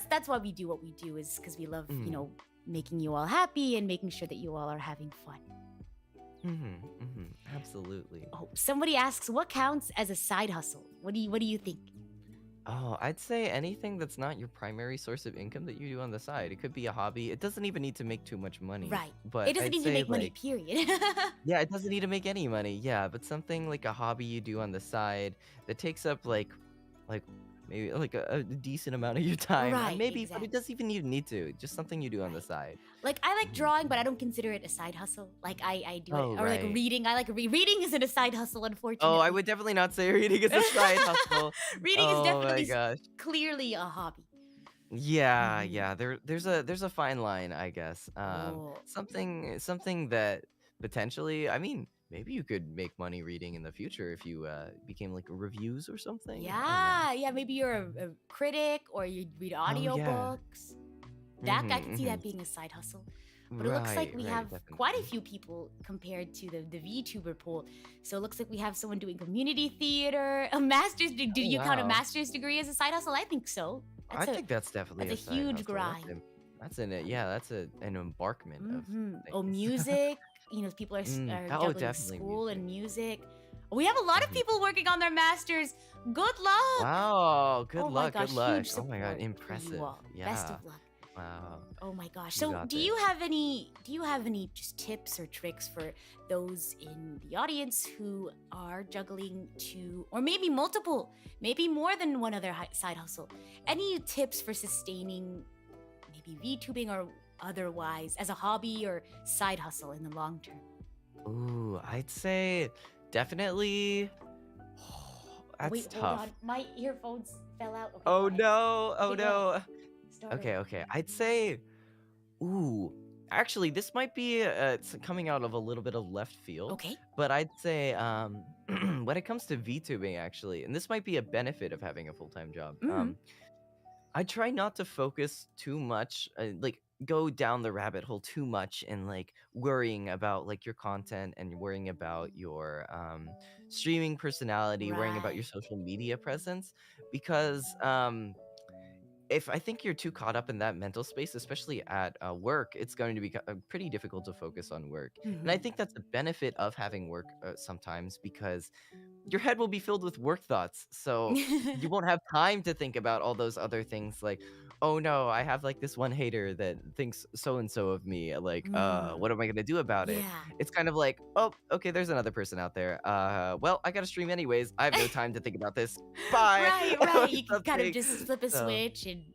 that's why we do what we do, is because we love, Mm. making you all happy and making sure that you all are having fun. Mhm. Mhm. Absolutely. Oh, somebody asks, what counts as a side hustle? What do you think? Oh, I'd say anything that's not your primary source of income that you do on the side. It could be a hobby. It doesn't even need to make too much money, Right. It but doesn't I'd need to say make money, like period. yeah, it doesn't need to make any money. Yeah, but something like a hobby you do on the side that takes up like maybe like a decent amount of your time. Right, Maybe, but it exactly. doesn't even need to. Just something you do on the Right. side. Like I like Mhm. drawing, but I don't consider it a side hustle. Like I do it, Oh, or like right. reading. I like reading isn't a side hustle, Oh, I unfortunately. would definitely not say reading is a side hustle. Reading is Oh my definitely gosh. clearly a hobby. Yeah, Hmm. yeah. There's a fine line, I guess. Oh. Something that potentially, I mean, maybe you could make money reading in the future if you became like reviews or something. I don't know. Yeah, yeah, maybe you're a critic or you read Oh yeah. audiobooks. That I Mhm. can see that Mhm. being a side hustle. But it looks like Right, we right, have quite a definitely. few people compared to the VTuber pool. So it looks like we have someone doing community theater, a master's. Did Oh you count a wow. master's degree as a side hustle? I think so. I That's a think that's definitely that's a a side huge hustle. grind. That's an yeah, that's an embarkment of Oh, things. music. People are Mm, are oh, juggling definitely school music. and music. We have a lot of Mhm. people working on their masters. Good luck. Wow, Oh my good gosh, luck. huge Oh my god, support for you impressive. all. Best Yeah. of luck. Wow. Oh my gosh. You So, got do this. you have any just tips or tricks for those in the audience who are juggling two or maybe multiple, maybe more than one other side hustle? Any tips for sustaining maybe VTubing or otherwise as a hobby or side hustle in the long term? Ooh, I'd say definitely Oh that's wait, hold tough. on. My earphones fell out. Okay, go Oh ahead. no. Oh Okay, go ahead. no. Start Okay, over. okay. I'd say ooh, actually this might be it's coming out of a little bit of left field, Okay. but I'd say when it comes to VTubing actually, and this might be a benefit of having a full-time job. Mm. I try not to focus too much, like go down the rabbit hole too much and like worrying about like your content and worrying about your streaming personality, worrying about your Right. social media presence, because if I think you're too caught up in that mental space, especially at work, it's going to be pretty difficult to focus on work. And I Hmm. think that's the benefit of having work sometimes because your head will be filled with work thoughts. So you won't have time to think about all those other things like, oh no, I have like this one hater that thinks so and so of me. Like, Mm. what am I gonna do about it? Yeah. It's kind of like, oh, okay, there's another person out there. Well, I gotta stream anyways. I have no time to think about this. Bye. Right, Or right. You can kind of something. just flip a So switch and.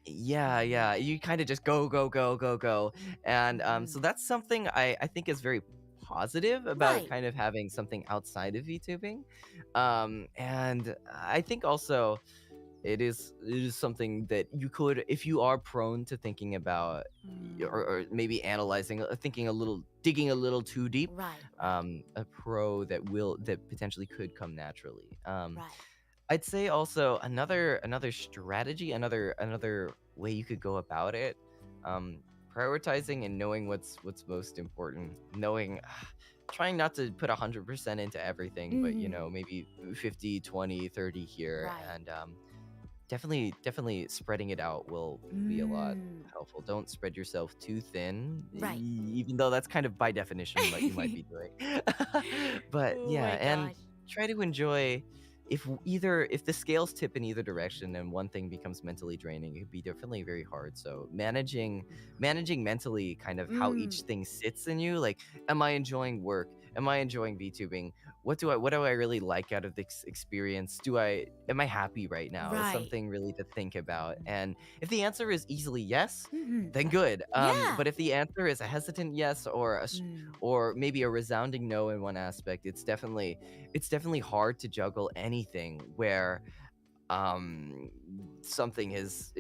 yeah, Mhm. yeah. You kind of just go, go, go, go, go. And so Mhm. that's something I think is very positive about Right. kind of having something outside of VTubing. And I think also it is something that you could, if you are prone to thinking about Mm. or maybe analyzing, thinking a little, digging a little too deep, Right, right, a pro that potentially could come naturally. right. I'd say also another strategy, another way you could go about it, um, prioritizing and knowing what's most important, knowing trying not to put 100% into everything, but Mhm. maybe 50, 20, 30 here, Right. and definitely spreading it out will be a lot Mm. helpful. Don't spread yourself too thin, Right. even though that's kind of by definition what you might be doing. But Oh yeah, my and gosh. try to enjoy, if the scales tip in either direction and one thing becomes mentally draining, it could be definitely very hard. So managing mentally kind of how each Mm. thing sits in you, like, am I enjoying work? Am I enjoying VTubing? What do I really like out of this experience? Am I happy right now? Is Right. something really to think about. And if the answer is easily yes, Mhm. then good. Yeah. But if the answer is a hesitant yes Mm. or maybe a resounding no in one aspect, it's definitely hard to juggle anything where um something is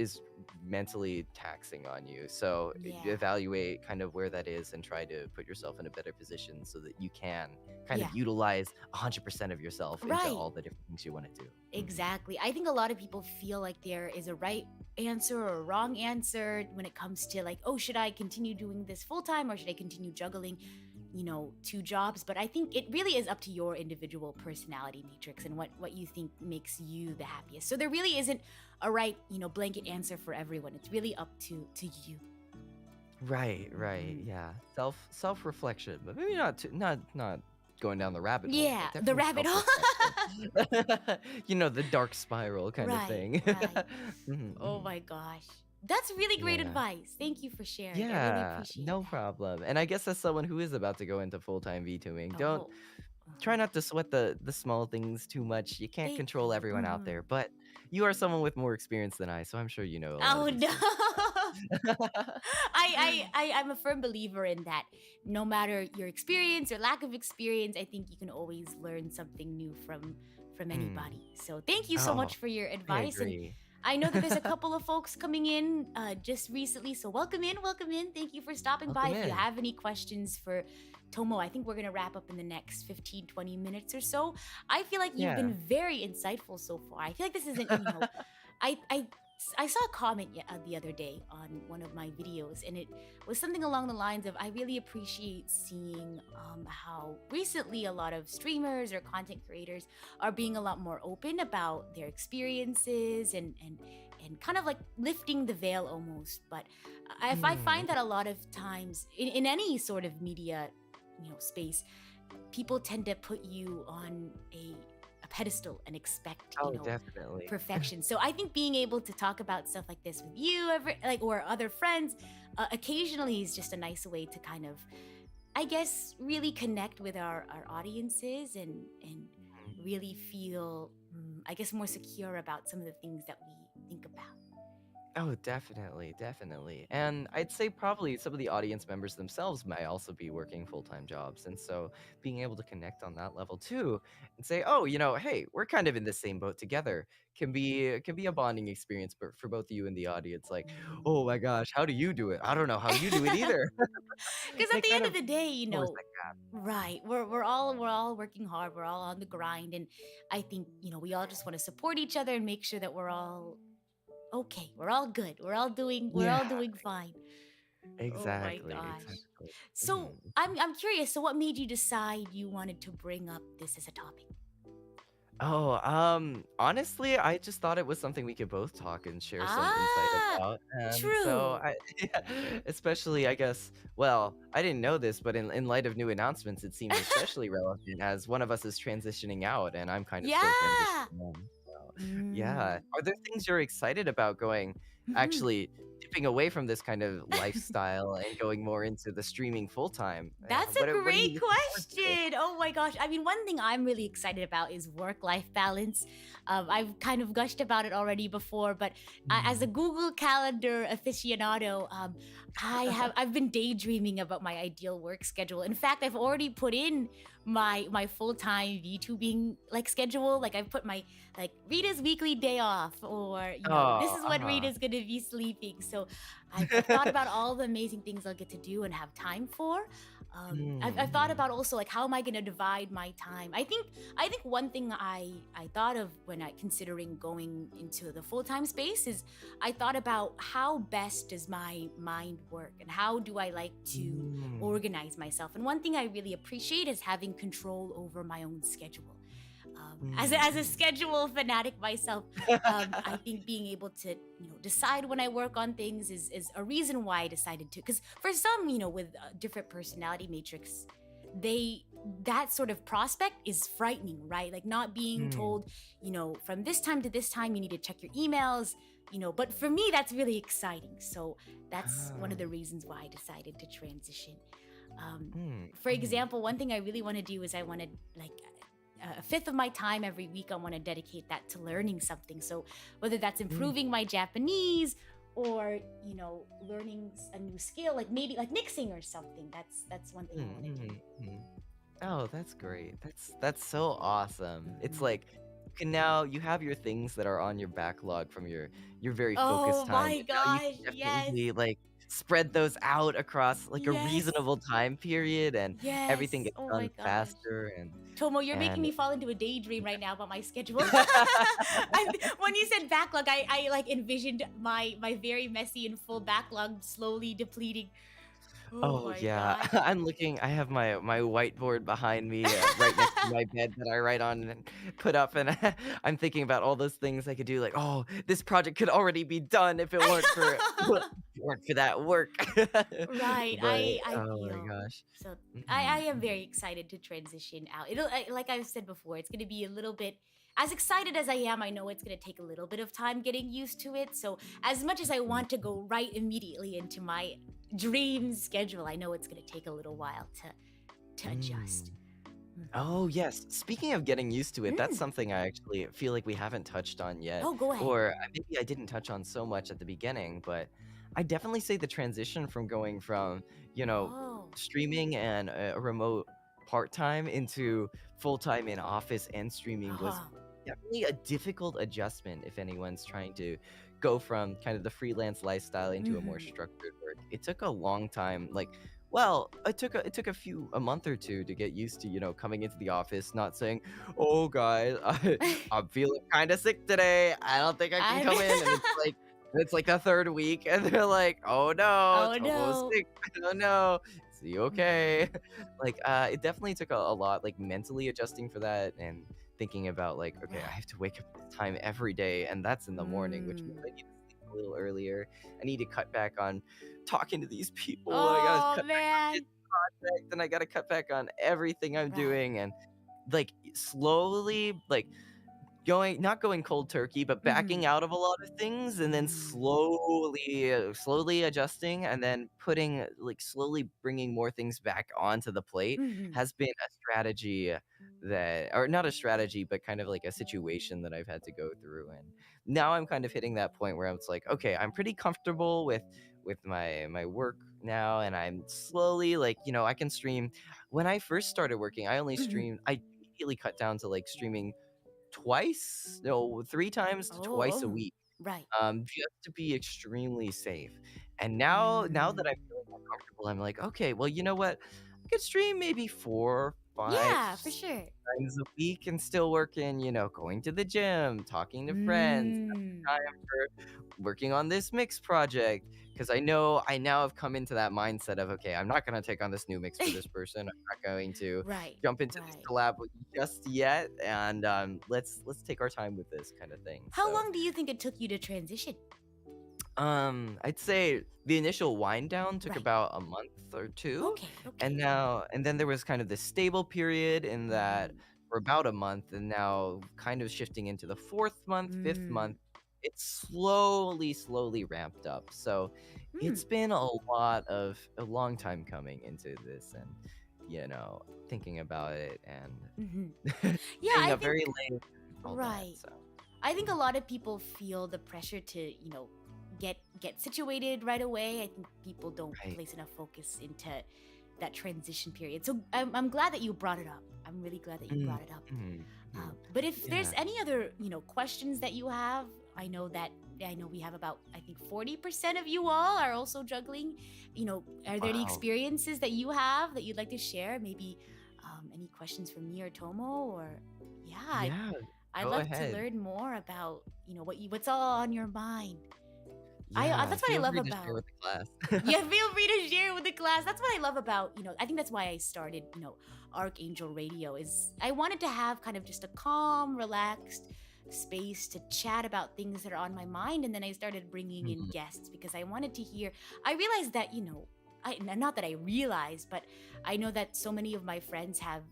mentally taxing on you. So Yeah. evaluate kind of where that is and try to put yourself in a better position so that you can kind of Yeah. utilize 100% of yourself into Right. all the different things you want to do. Mhm. Exactly. I think a lot of people feel like there is a right answer or a wrong answer when it comes to like, oh, should I continue doing this full time or should I continue juggling, two jobs? But I think it really is up to your individual personality matrix and what you think makes you the happiest. So there really isn't a right, blanket answer for everyone. It's really up to you. Right, right, Mhm. yeah. Self reflection, but maybe not going down the rabbit hole, Yeah, but the definitely rabbit self hole. reflection. The dark spiral kind of Right, thing. right. Mhm, Oh mhm. my gosh. That's really great Yeah. advice. Thank you for sharing. I really Yeah, appreciate no that. problem. And I guess as someone who is about to go into full-time VTubing, don't Oh. try Uh-huh. not to sweat the small things too much. You can't Thank control you. everyone out Mhm. there, but you are someone with more experience than I, so I'm sure you know a lot of Oh these no. things. I'm a firm believer in that. No matter your experience or lack of experience, I think you can always learn something new from Mm. anybody. So thank you so Oh, much for your I advice. And agree. I know that there's a couple of folks coming in just recently. So welcome in, welcome in. Thank you for stopping by. Welcome If you in. have any questions for Tomo, I think we're going to wrap up in the next 15, 20 minutes or so. I feel like you've Yeah. been very insightful so far. I feel like this isn't, I I saw a comment the other day on one of my videos, and it was something along the lines of I really appreciate seeing how recently a lot of streamers or content creators are being a lot more open about their experiences and kind of like lifting the veil almost. But I Mm. find that a lot of times in any sort of media, space, people tend to put you on a pedestal and expect, Oh, definitely. perfection. So I think being able to talk about stuff like this with you, or other friends, occasionally is just a nice way to kind of, I guess, really connect with our audiences and Mhm. really feel, I guess, more secure about some of the things that we think about. Oh, definitely, definitely. And I'd say probably some of the audience members themselves may also be working full-time jobs. And so being able to connect on that level too and say, "Oh, hey, we're kind of in the same boat together," can be a bonding experience for both you and the audience. Like, "Oh my gosh, how do you do it? I don't know how you do it either." Because And at it the kind end of of the day, lowers that gap. right, we're all working hard, we're all on the grind, and I think we all just want to support each other and make sure that we're all okay, we're all good, we're all Yeah, doing fine. Oh my exactly, gosh. exactly. So Mhm. I'm curious. So what made you decide you wanted to bring up this as a topic? Oh, honestly, I just thought it was something we could both talk and share some insight Ah, about. And so true. I yeah, especially I guess, well, I didn't know this, but in light of new announcements, it seems especially relevant as one of us is transitioning out and I'm kind of still Yeah. transitioning in. So, yeah. Mm. Are there things you're excited about going Mhm. actually dipping away from this kind of lifestyle and going more into the streaming full time? That's What a are you great looking forward to? question. Oh my gosh. I mean, one thing I'm really excited about is work life balance. I've kind of gushed about it already before, but as a Mm. Google Calendar aficionado, I've been daydreaming about my ideal work schedule. In fact, I've already put in my full time VTubing like schedule. Like I've put my like Rita's weekly day off, or this Oh, is when uh-huh. Rita's gonna be sleeping. So I've thought about all the amazing things I'll get to do and have time for. I've thought Mhm. about also like how am I going to divide my time. I think one thing I thought of when I considering going into the full time space is I thought about how best does my mind work and how do I like to Mm. organize myself. And one thing I really appreciate is having control over my own schedule. As a Mhm. schedule fanatic myself, I think being able to decide when I work on things is a reason why I decided to. Because for some, with different personality matrix, they that sort of prospect is frightening, right? Like not being Mm. told, from this time to this time you need to check your emails. But for me, that's really exciting. So that's one of Oh. the reasons why I decided to transition. Um, Mm, for mhm. example, one thing I really want to do is I want to like a fifth of my time every week. I want to dedicate that to learning something. So whether that's Mm. improving my Japanese or learning a new skill, like maybe like mixing or something. That's one thing I Mm, want to do. mhm, mhm. Oh, that's great. That's so awesome. It's Mhm. like you have your things that are on your backlog from your very focused Oh time, my and now you gosh, can yes. definitely, like, spread those out across like a Yes. reasonable time period, and everything Yes. gets Oh my done gosh. faster Tomo, you're making and me fall into a daydream right now about my schedule. When you said backlog, I like envisioned my very messy and full backlog slowly depleting. Oh Oh my yeah, gosh. I have my whiteboard behind me, right next to my bed that I write on and put up, and I'm thinking about all those things I could do. Like, oh, this project could already be done if it weren't for that work. Right, But I oh my feel gosh. so. I Mhm. am very excited to transition out. Like I've said before, it's gonna be a little bit. As excited as I am, I know it's gonna take a little bit of time getting used to it. So as much as I want to go right immediately into my dream schedule, I know it's gonna take a little while to adjust. Mm. Mhm. Oh, yes. Speaking of getting used to it, that's Mm. something I actually feel like we haven't touched on yet, Oh, go ahead. or maybe I didn't touch on so much at the beginning, but I definitely say the transition from going from, you know, Oh. streaming and a remote part-time into full-time in office and streaming was Oh. definitely a difficult adjustment if anyone's trying to go from kind of the freelance lifestyle into a more Hmm. structured work. It took a long time, like well, it took a month or 2 to get used to, coming into the office, not saying, "Oh, guys, I'm feeling kinda sick today. I don't think I can I'm. come in." And it's like the 3rd week, and they're like, "Oh, no, Oh Tomo's no. sick. I don't know. Is he okay?" Right. Like, it definitely took a lot, like, mentally adjusting for that and thinking about, like, "Okay, I Right. have to wake up at this time every day, and that's in the morning, which means Mm. I need to sleep a little earlier. I need to cut back on talking to these people. I gotta Oh cut back on this man. project, and I gotta cut back on everything I'm Right. doing, and, like, slowly, like, going not going cold turkey, but backing Mhm. out of a lot of things, and then Mm. slowly adjusting, and then putting like, slowly bringing more things back onto the plate Mhm. has been a strategy that or not a strategy, but kind of like a situation that I've had to go through, and now I'm kind of hitting that point where it's like, "Okay, I'm pretty comfortable with my work now, and I'm slowly, like, I can stream." When I first started working, Mhm. I immediately cut down to, like, streaming twice, no, 3 times to Oh, twice a oh. week, Right. just to be extremely safe. And now that I'm Mm. feeling more comfortable, I'm like, "Okay, well, you know what? I could stream maybe 4, 5 Yeah, for sure. times a week and still working, going to the gym, talking to friends, Mm. having time for working on this mix project. Because I now have come into that mindset of, "Okay, I'm not gonna take on this new mix for this person. I'm not going to Right. jump into this Right. collab just yet, and, let's take our time with this," kinda thing. How So long do you think it took you to transition? I'd say the initial wind down took Right. about a month or 2, Okay. and Okay. then there was kind of this stable period in that Mhm. for about a month, and now kind of shifting into the 4th month, 5th Mm. month, it's slowly ramped up. So Mm. it's been a long time coming into this, and, thinking about it and Mhm. Yeah, staying I up think very late, all that, right. so I think a lot of people feel the pressure to, get situated right away. I think people don't right. place enough focus into that transition period. So I'm glad that you brought it up. I'm really glad that you Mm, brought it up. mhm, mhm. But if there's Yeah. any other, questions that you have, I know we have about I think 40% of you all are also juggling. Are there any Wow. experiences that you have that you'd like to share? Maybe any questions for me or Tomo or yeah, Yeah, I'd go love to ahead. learn more about, what's all on your mind. Yeah, That's what I feel love free to share about with the class. yeah, feel free to share with the class. That's what I love about, I think that's why I started, Archangel Radio is I wanted to have kind of just a calm, relaxed space to chat about things that are on my mind. And then I started bringing in Mhm. guests because I wanted to hear, I realized that, not that I realized, but I know that so many of my friends have,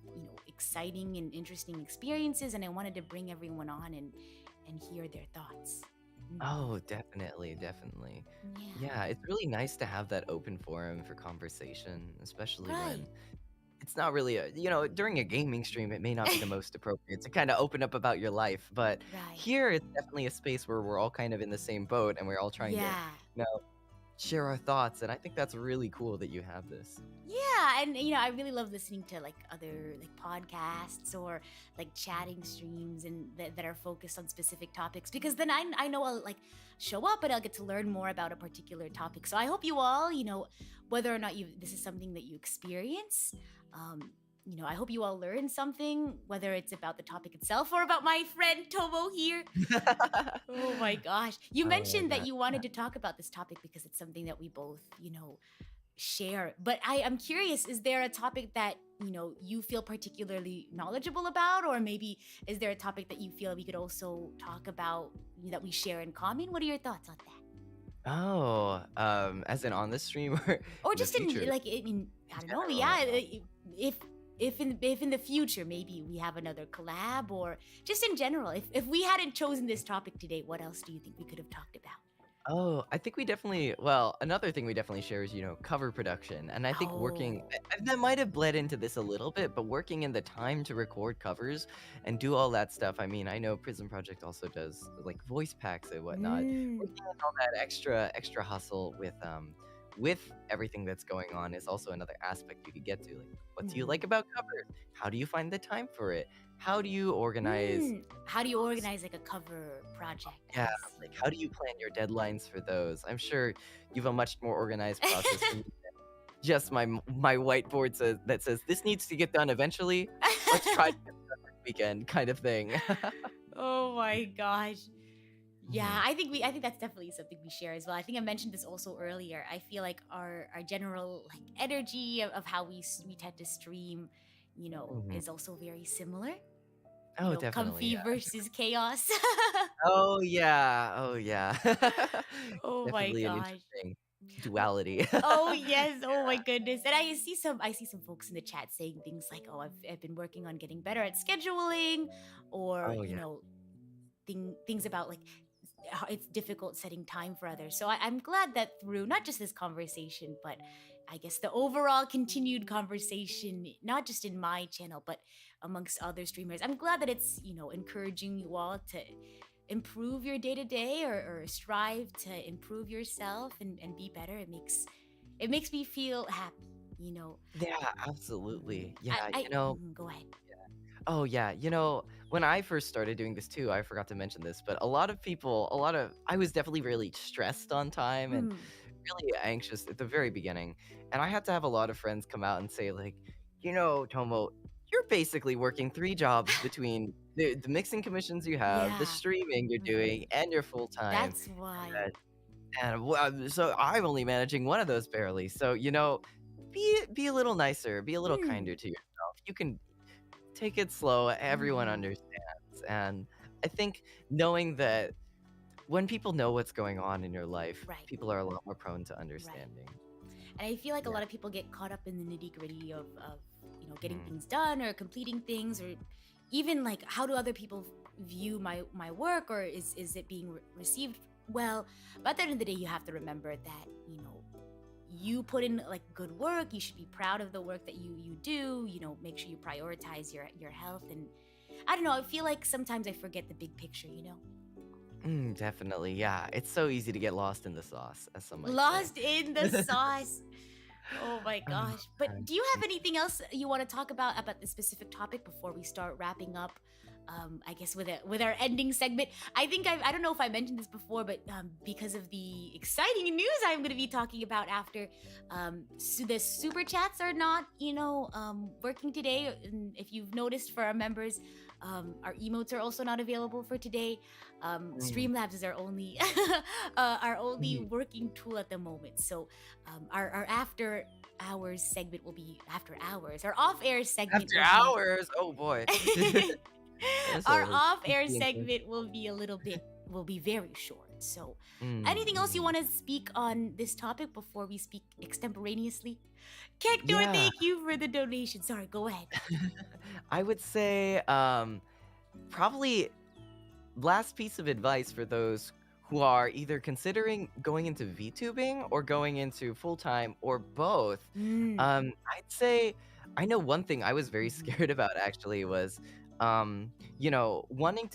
exciting and interesting experiences. And I wanted to bring everyone on and hear their thoughts. Oh, definitely, definitely. Yeah. Yeah, it's really nice to have that open forum for conversation, especially Right. when it's not really during a gaming stream, it may not be the most appropriate to kinda open up about your life, but Right. here, it's definitely a space where we're all kind of in the same boat, and we're all trying to, Yeah. you know share our thoughts. And I think that's really cool that you have this. Yeah, and I really love listening to like other like podcasts or like chatting streams and that are focused on specific topics because then I know I'll like show up and I'll get to learn more about a particular topic. So I hope you all, whether or not you this is something that you experience, I hope you all learn something, whether it's about the topic itself or about my friend Tomo here. Oh my gosh. You Oh my mentioned that god. you wanted to talk about this topic because it's something that we both, share. But I'm curious, is there a topic that, you feel particularly knowledgeable about? Or maybe is there a topic that you feel we could also talk about that we share in common? What are your thoughts on that? Oh, as in on this stream or Or in the just in future? like I In don't know, general. yeah, if if in the future maybe we have another collab or just in general, if we hadn't chosen this topic today, what else do you think we could have talked about? Oh, I think another thing we definitely share is, cover production. And I think Oh. that might have bled into this a little bit, but working in the time to record covers and do all that stuff. I mean, I know Prism Project also does like voice packs and whatnot. Mm. Working on all that extra hustle with everything that's going on is also another aspect you could get to. Like, what do you Mhm. like about covers? How do you find the time for it? How do you organize How do you those? organize like a cover project? Yeah, I like how do you plan your deadlines for those? I'm sure you have a much more organized process see. than just my whiteboard that says this needs to get done eventually. Let's try to get it done this weekend, kind of thing. Oh my gosh. Yeah, Mhm, I think that's definitely something we share as well. I think I mentioned this also earlier. I feel like our general like energy of how we tend to stream, mhm. is also very similar. Oh, definitely. Comfy versus chaos. Oh yeah. Oh yeah. Oh my Definitely an gosh. interesting W- duality. Oh yes, oh my goodness. And I see some folks in the chat saying things like, "Oh, I've been working on getting better at scheduling," or, Oh yeah. things about like how it's difficult setting time for others. So I'm glad that through not just this conversation, but I guess the overall continued conversation, not just in my channel, but amongst other streamers, I'm glad that it's, encouraging you all to improve your day to day or strive to improve yourself and be better. It makes me feel happy, Yeah, Mhm. absolutely. I, Yeah, I go ahead. oh yeah, when I first started doing this too, I forgot to mention this, but I was definitely really stressed on time and Mm. really anxious at the very beginning. And I had to have a lot of friends come out and say, like, Tomo, you're basically working three jobs between the mixing commissions you have, the Yeah. streaming you're Mhm. doing, and your full time. That's why. So I'm only managing one of those barely. So, be a little nicer, be a little Mm. kinder to yourself. You can take it slow. Everyone Mhm. understands. And I think knowing that when people know what's going on in your life, Right. people are a lot more prone to Right. understanding. And I feel like a Yeah. lot of people get caught up in the nitty gritty of getting Mhm. things done or completing things or even like how do other people view my work or is it being received well. But at the end of the day, you have to remember that you put in like good work. You should be proud of the work that you do. Make sure you prioritize your health and I don't know. I feel like sometimes I forget the big picture. Definitely. Yeah. It's so easy to get lost in the sauce, as some might say. Lost in the sauce. Oh my Oh, gosh. But man. do you have anything else you want to talk about this specific topic before we start wrapping up? I guess with our ending segment. I think I don't know if I mentioned this before, but because of the exciting news I'm going to be talking about after, so the super chats are not working today. And if you've noticed for our members, our emotes are also not available for today. Mm, Streamlabs is our only mm. working tool at the moment. So our after hours segment will be after hours. Our off air segment After will be hours. Oh boy. That's a our little off air creepy and segment will be very short. So anything else you mm. want to speak on this topic before we speak extemporaneously? Kektor, Yeah. thank you for the donation. Sorry, go ahead. I would say probably last piece of advice for those who are either considering going into VTubing or going into full time or both. Mm. I'd say I know one thing I was very Mhm. scared about actually was wanting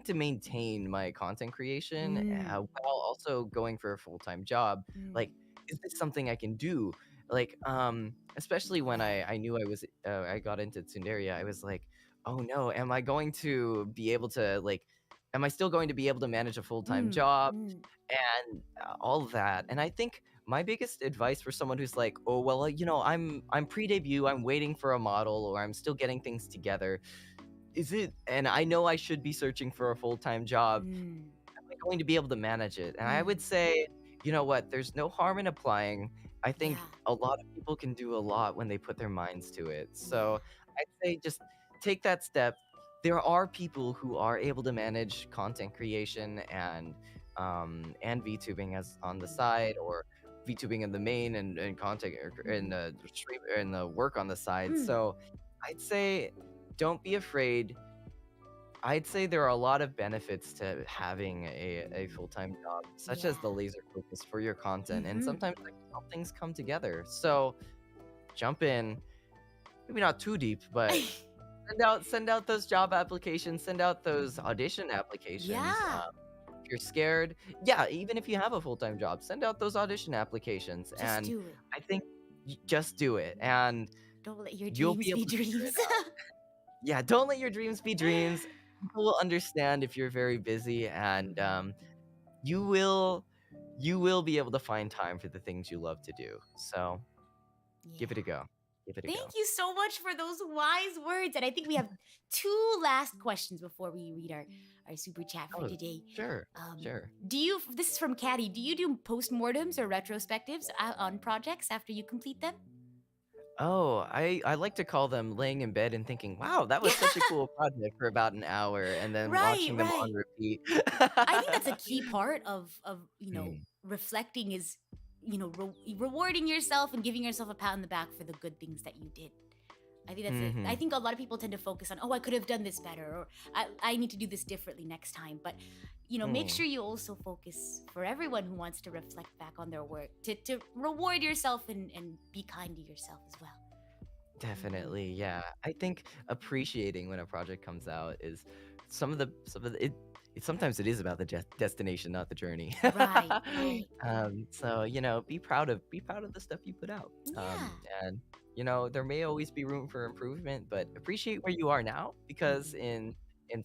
to maintain my content creation, Mm. while also going for a full-time job. Mm. Like, is this something I can do? Like, especially when Yeah. I got into tsundere, I was like, oh no, am I still going to be able to manage a full-time Mm. job Mm. and all of that? And I think my biggest advice for someone who's like, oh well, I'm pre-debut, I'm waiting for a model, or I'm still getting things together, and I know I should be searching for a full-time job, Mm. am I going to be able to manage it? And I would Mm. say, you know what, there's no harm in applying. I think Yeah. a lot of people can do a lot when they put their minds to it. Yeah. So I'd say just take that step. There are people who are able to manage content creation and VTubing as on the side, or VTubing in the main, and content or in Mm. the stream or in the work on the side. Mm. So I'd say don't be afraid. I'd say there are a lot of benefits to having a full-time job, such as the Yeah. laser focus for your content, and Mm-hmm. sometimes like help things come together. So jump in, maybe not too deep, but send out those job applications, send out those audition applications. Yeah. If you're scared, yeah, even if you have a full-time job, send out those audition applications, Just and do it. I think just do it, and Don't let your you'll be dreams able be to figure it dreams. out. Yeah, don't let your dreams be dreams. People will understand if you're very busy, and Mm-hmm. you will you will be able to find time for the things you love to do. So give it a Yeah. go. Give it a Thank go. you so much for those wise words. And I think we have two last questions before we read our super chat for Oh, today. sure, sure. This is from Caddy. Do you do postmortems or retrospectives on projects after you complete them? Oh, I like to call them laying in bed and thinking, "Wow, that was such a cool project," for about an hour, and then Right, watching them on right. repeat. I think that's a key part of Mm, reflecting is rewarding yourself and giving yourself a pat on the back for the good things that you did. I think that's it. I mhm, think a lot of people tend to focus on, oh, I could have done this better, or I need to do this differently next time. But make mm. sure you also focus for everyone who wants to reflect back on their work to reward yourself and be kind to yourself as well. Mm. Definitely, yeah. I think appreciating when a project comes out is some of the sometimes it is about the destination, not the journey. Right, right. So be proud of the stuff you put out. Yeah. And there may always be room for improvement, but appreciate where you are now, because Mhm. in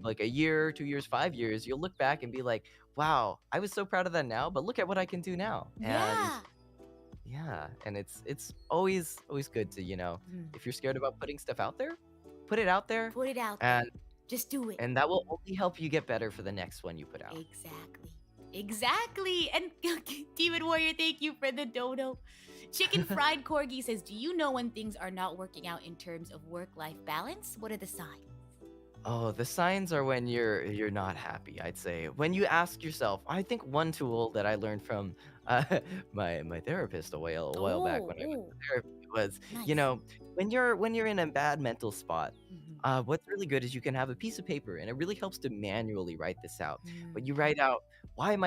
like a year, 2 years, 5 years, you'll look back and be like, wow, I was so proud of that now, but look at what I can do now. And Yeah. yeah, and it's always good to, Mm. if you're scared about putting stuff out there, put it out there, Put it out there. and Just do it. and that will only help you get better for the next one you put out. Exactly. Exactly. And Demon Warrior, thank you for the dodo. Chicken Fried Corgi says, do you know when things are not working out in terms of work-life balance? What are the signs? Oh, the signs are when you're not happy, I'd say. When you ask yourself, I think one tool that I learned from uh, my therapist a while back Oh, when I went oh, to therapy was, nice. when you're in a bad mental spot, Mhm. what's really good is you can have a piece of paper, and it really helps to manually write this out. But Mm. you write out, what am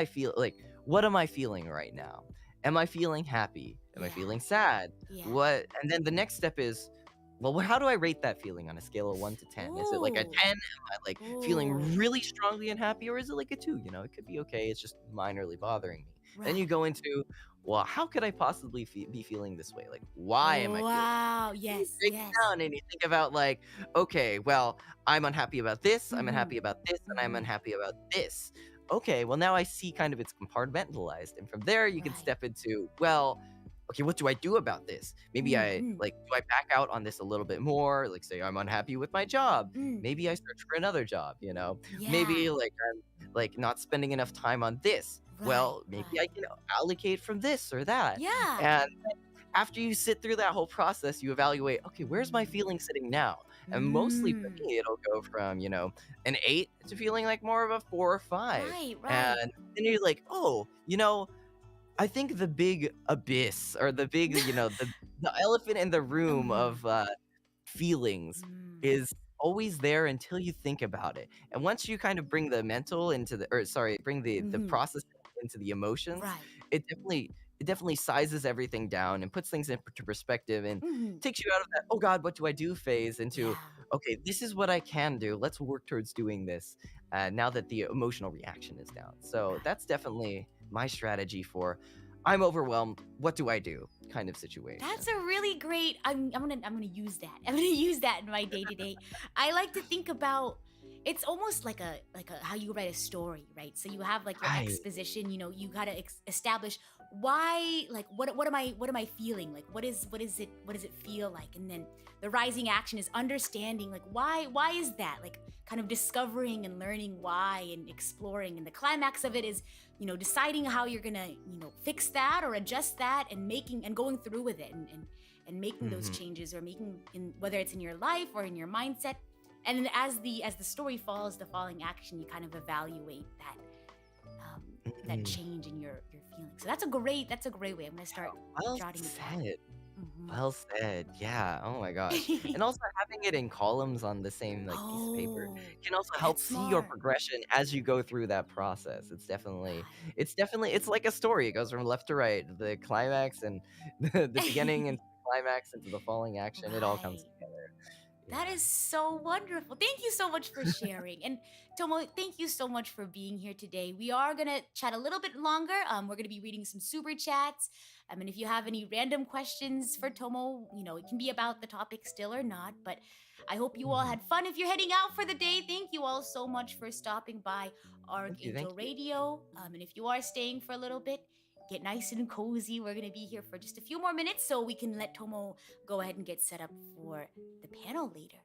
I feeling right now? Am I feeling happy? Am I Yeah, feeling sad? yeah. What? And then the next step is, well, how do I rate that feeling on a scale of 1 to 10? Is it like a Ooh, 10? Am I like feeling ooh. really strongly unhappy, or is it like a 2? It could be okay. It's just minorly bothering me. Then you Right. go into, well, how could I possibly be feeling this way? Like, why am I feeling? Wow. You Yes, break it yes. down and you think about, like, okay, well, I'm unhappy about this, I'm Mm-hmm. unhappy about this, and I'm Mm-hmm. unhappy about this. Okay, well, now I see kind of it's compartmentalized. And from there, you can Right. step into, well, okay, what do I do about this? Maybe Mm-hmm. do I back out on this a little bit more? Like, say I'm unhappy with my job. Mm. Maybe I search for another job. Yeah. Maybe like I'm like not spending enough time on this. Right, Well, maybe right. I can allocate from this or that. Yeah. And after you sit through that whole process, you evaluate, okay, where's my feeling sitting now? And mostly for Mm. me, it'll go from, an 8 to feeling like more of a 4 or 5. Right, right. And then you're like, oh, I think the big abyss, or the big, the elephant in the room Mm-hmm. of feelings Mm. is always there until you think about it. And once you kind of bring the mental into the, or sorry, bring the Mm-hmm. process into the emotions, Right. it definitely sizes everything down and puts things into perspective and Hmm. takes you out of that, oh God, what do I do phase into, Yeah. okay, this is what I can do. Let's work towards doing this now that the emotional reaction is down. So Right. that's definitely my strategy for I'm overwhelmed. What do I do? Kind of situation. That's a really great. I'm gonna use that. I'm gonna use that in my day to day. I like to think about. It's almost like a how you write a story, right? So you have like your Right. exposition. You know, you gotta establish why, like what am I feeling? Like what does it feel like? And then the rising action is understanding like why is that? Like kind of discovering and learning why and exploring. And the climax of it is deciding how you're gonna fix that or adjust that and making and going through with it and making those Hmm. changes or making in whether it's in your life or in your mindset. And then as the story follows the falling action, you kind of evaluate that Hmm. change in your feelings. So that's a great way. I'm gonna start Well jotting it down. said. Hmm. Well said. Yeah. Oh my gosh. And also having it in columns on the same like piece of paper Oh, can also help that's see your smart. progression as you go through that process. Right. It's like a story. It goes from left to right. The climax and the beginning and climax into the falling action. It all comes Right. together. That Yeah. is so wonderful. Thank you so much for sharing. And Tomo, thank you so much for being here today. We are going to chat a little bit longer. We're going to be reading some super chats. And if you have any random questions for Tomo, it can be about the topic still or not. But I hope you all Mhm. had fun. If you're heading out for the day, thank you all so much for stopping by Thank you. Archangel Thank you. Radio. And if you are staying for a little bit, get nice and cozy. We're going to be here for just a few more minutes so we can let Tomo go ahead and get set up for the panel later.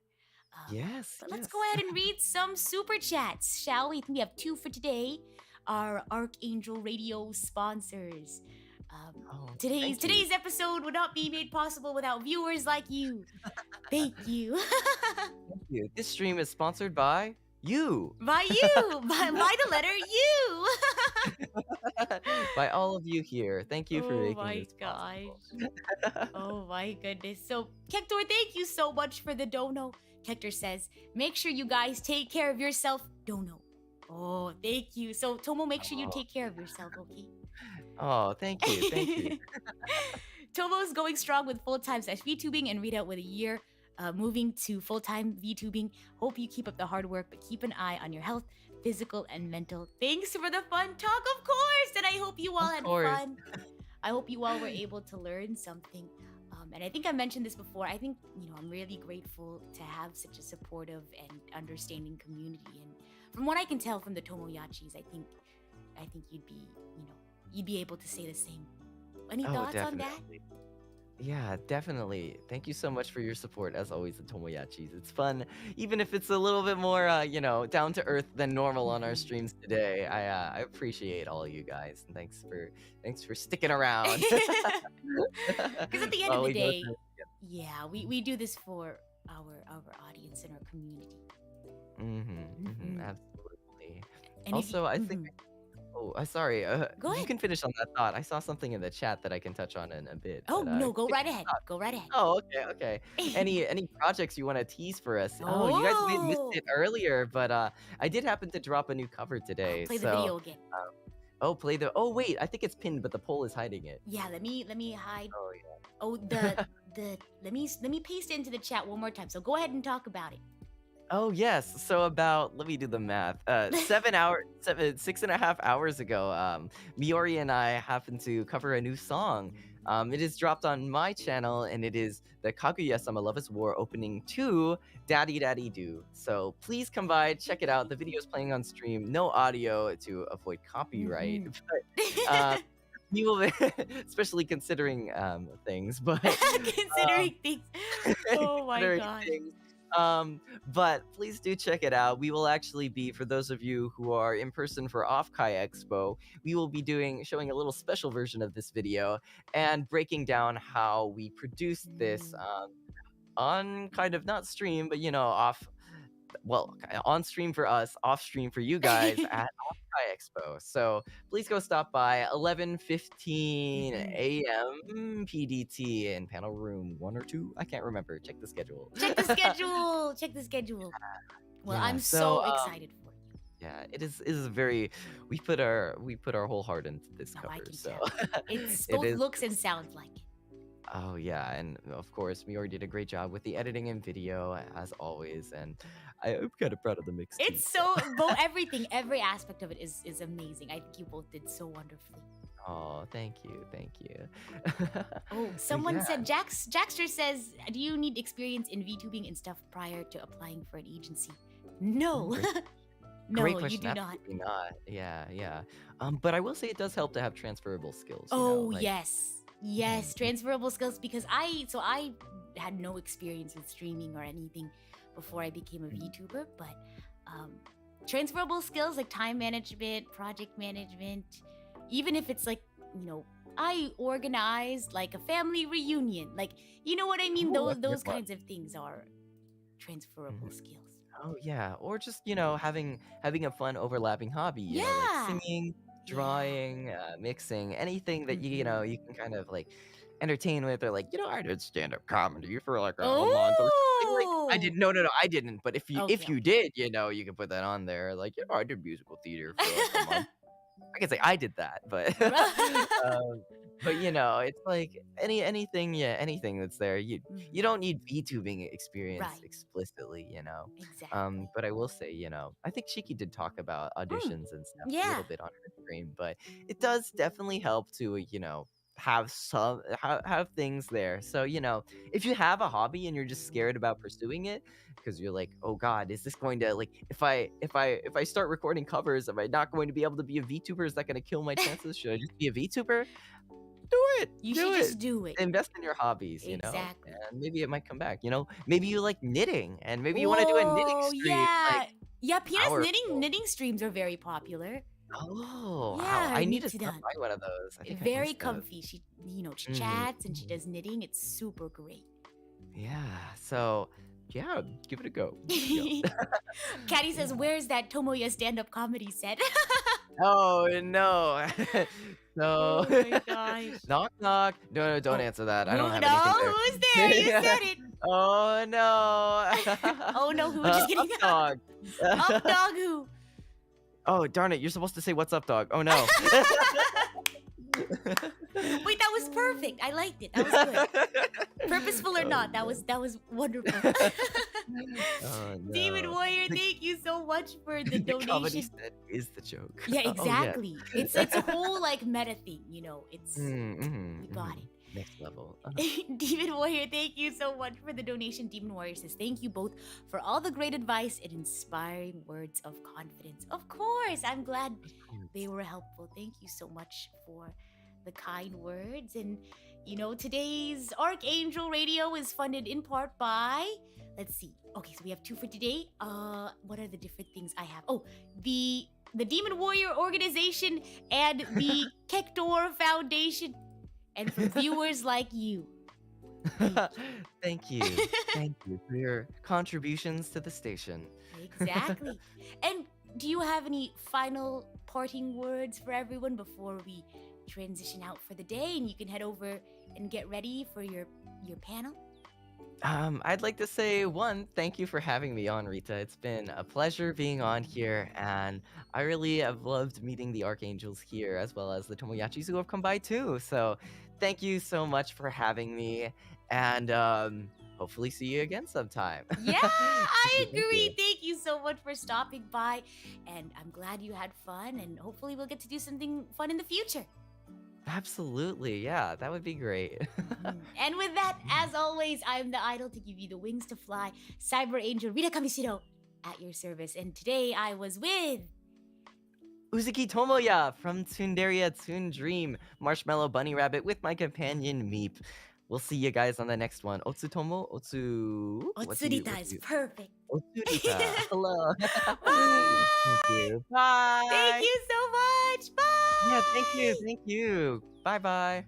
Um, Yes. but let's go Yes. ahead and read some super chats, shall we? I think we have two for today. Our Archangel Radio sponsors. Um, Oh, today's thank you. today's episode would not be made possible without viewers like you. Thank you. Thank you. This stream is sponsored by you. By you, by the letter U. By all of you here. Thank you for Oh making my this gosh. possible. Oh my goodness. So, Kector, thank you so much for the dono. Kector says, make sure you guys take care of yourself. Dono. Oh, thank you. So, Tomo, make sure you Oh, take care of yourself, okay? oh, thank you. Thank you. Tomo's going strong with full-time vtubing and Rita with a year moving to full-time vtubing. Hope you keep up the hard work, but keep an eye on your health, physical and mental. Thanks for the fun talk, of course. And I hope you all Of had course. fun. I hope you all were able to learn something. And I think I mentioned this before. I think, I'm really grateful to have such a supportive and understanding community. And from what I can tell from the Tomoyachis, I think you'd be able to say the same. Any Oh, thoughts on that? definitely. Yeah, definitely. Thank you so much for your support, as always, the Tomoyachis. It's fun, even if it's a little bit more, down to earth than normal on our Mhm. streams today. I appreciate all you guys, and thanks for sticking around. Because at the end of While the we go day, through. yeah, we do this for our audience and our community. Hmm. Absolutely. And if you, Also, I think. mhm. Oh, sorry. Go You ahead. can finish on that thought. I saw something in the chat that I can touch on in a bit, Oh but no, go finish right the ahead. thought. Go right ahead. Oh, okay, okay. Any projects you want to tease for us? Oh, you guys may have missed Oh, it earlier, but I did happen to drop a new cover oh, today. play the So, video again. um, play the. Oh wait, I think it's pinned, but the poll is hiding it. Yeah, let me hide. Oh Oh, the let me paste it into the chat one more time. So go ahead and talk about it. Oh yes. So about let me do the math. 6.5 hours ago, Miori and I happened to cover a new song. It is dropped on my channel, and it is the Kaguya-sama Love is War opening to Daddy Daddy Do. So please come by, check it out. The video is playing on stream, no audio to avoid copyright. Mhm. But we will, especially considering things, but um, Considering things. Oh my considering gosh. things. But please do check it out. We will actually be, for those of you who are in person for Off Kai Expo, we will be showing a little special version of this video and breaking down how we produced this Mm. on kind of not stream, but off. Well, on stream for us, off stream for you guys at Off Kai Expo. So please go stop by 11:15 Mhm. a.m. PDT in panel room 1 or 2. I can't remember. Check the schedule. Check the schedule. Check the schedule. Well, Yeah. I'm So so excited for you. Yeah, it is very we put our whole heart into this Oh, I cover, can so tell. It's it both is looks and it's sounds like it. oh yeah, and of course Miori did a great job with the editing and video as always, and I'm kind of proud of the mix too. It's So, so both everything, every aspect of it is amazing. I think you both did so wonderfully. oh, thank you. Oh, But someone yeah, said Jackster says, "Do you need experience in VTubing and stuff prior to applying for an agency?" No, great great no, you question. do not. Absolutely not. Yeah, yeah. But I will say it does help to have transferable skills. Oh Like yes, yes, mm, transferable skills because I had no experience with streaming or anything before I became a mm, VTuber, but um, transferable skills like time management, project management, even if it's like you know. I organized like a family reunion. Like, you know what I mean? oh, Those that's a good those one. kinds of things are transferable Mhm. skills. Oh yeah, or just having a fun overlapping hobby, like Yeah. singing, Yeah. drawing, mixing, anything that Mm-mm. you can kind of like entertain with, or like I did stand up comedy for like a month or something. Like I did Oh. no, I didn't. But Okay, if you okay. did, you can put that on there. Like I did musical theater for like a month. I can say I did that, but um, it's like anything that's there. You Mhm. don't need VTubing experience Right. explicitly. Exactly. But I will say, I think Shiki did talk about Mm. auditions and stuff a Yeah. little bit on her stream, but it does definitely help to, have things there. So, if you have a hobby and you're just scared about pursuing it, because you're like, oh God, is this going to like if I start recording covers, am I not going to be able to be a VTuber? Is that going to kill my chances? Should I just be a VTuber? Do it, You should do it. just do it. Invest in your hobbies, Exactly. and maybe it might come back. Maybe you like knitting, and maybe you want to do a knitting Whoa, stream. Like yeah. Yeah, Peanut's knitting powerful. knitting streams are very popular. Oh, wow! Yeah, I need to stop Mitsidan. by one of those. I think I Very missed those. comfy. She Mhm, chats and she mhm. does knitting. It's super great. Yeah. So, yeah, give it a go. Give it a go. Caddy says, Yeah. "Where's that Tomoya stand-up comedy set?" Oh no. So, Oh my gosh. knock knock. No, no, don't Oh, answer that. I don't who? have anything No, there. who's there? You said it. Oh no. Oh no, who? Just Up kidding. dog. Up dog who? Oh darn it! You're supposed to say what's up, dog. Oh no. Wait, that was perfect. I liked it. That was good. Purposeful or Oh not, no. that was wonderful. Oh Demon no. Warrior, The, thank you so much for the the comedy donation. set is the joke. Yeah, Oh yeah. exactly. It's a whole like meta thing, It's you got Mm. Next level. it. Demon Warrior, thank you so much for the donation. Demon Warrior says, "Thank you both for all the great advice and inspiring words of confidence." Of course, I'm glad they were helpful. Thank you so much for the kind words. And today's Archangel Radio is funded in part by, let's see. Okay, so we have two for today. What are the different things I have? Oh, the Demon Warrior organization and the Kektor Foundation. And from viewers like you. Thank Thank you. you. Thank you for your contributions to the station. Exactly. And do you have any final parting words for everyone before we transition out for the day and you can head over and get ready for your panel? I'd like to say thank you for having me on, Rita. It's been a pleasure being on here, and I really have loved meeting the Archangels here, as well as the Tomoyachis who have come by too. So, thank you so much for having me, and hopefully see you again sometime. Yeah, Thank I you, thank agree. you. Thank you so much for stopping by. And I'm glad you had fun. And hopefully, we'll get to do something fun in the future. Absolutely, yeah, that would be great. And with that, as always, I'm the idol to give you the wings to fly, Cyber Angel Rita Kamishiro at your service. And today I was with. Uzuki Tomoya from Tsunderia Toon Dream, Marshmallow Bunny Rabbit with my companion Meep. We'll see you guys on the next one. Otsutomo, Otsurita is perfect. Otsurita. Hello. Thank Bye! you. Thank Bye. you so much. Yeah, thank you. Bye! Thank you. Bye bye.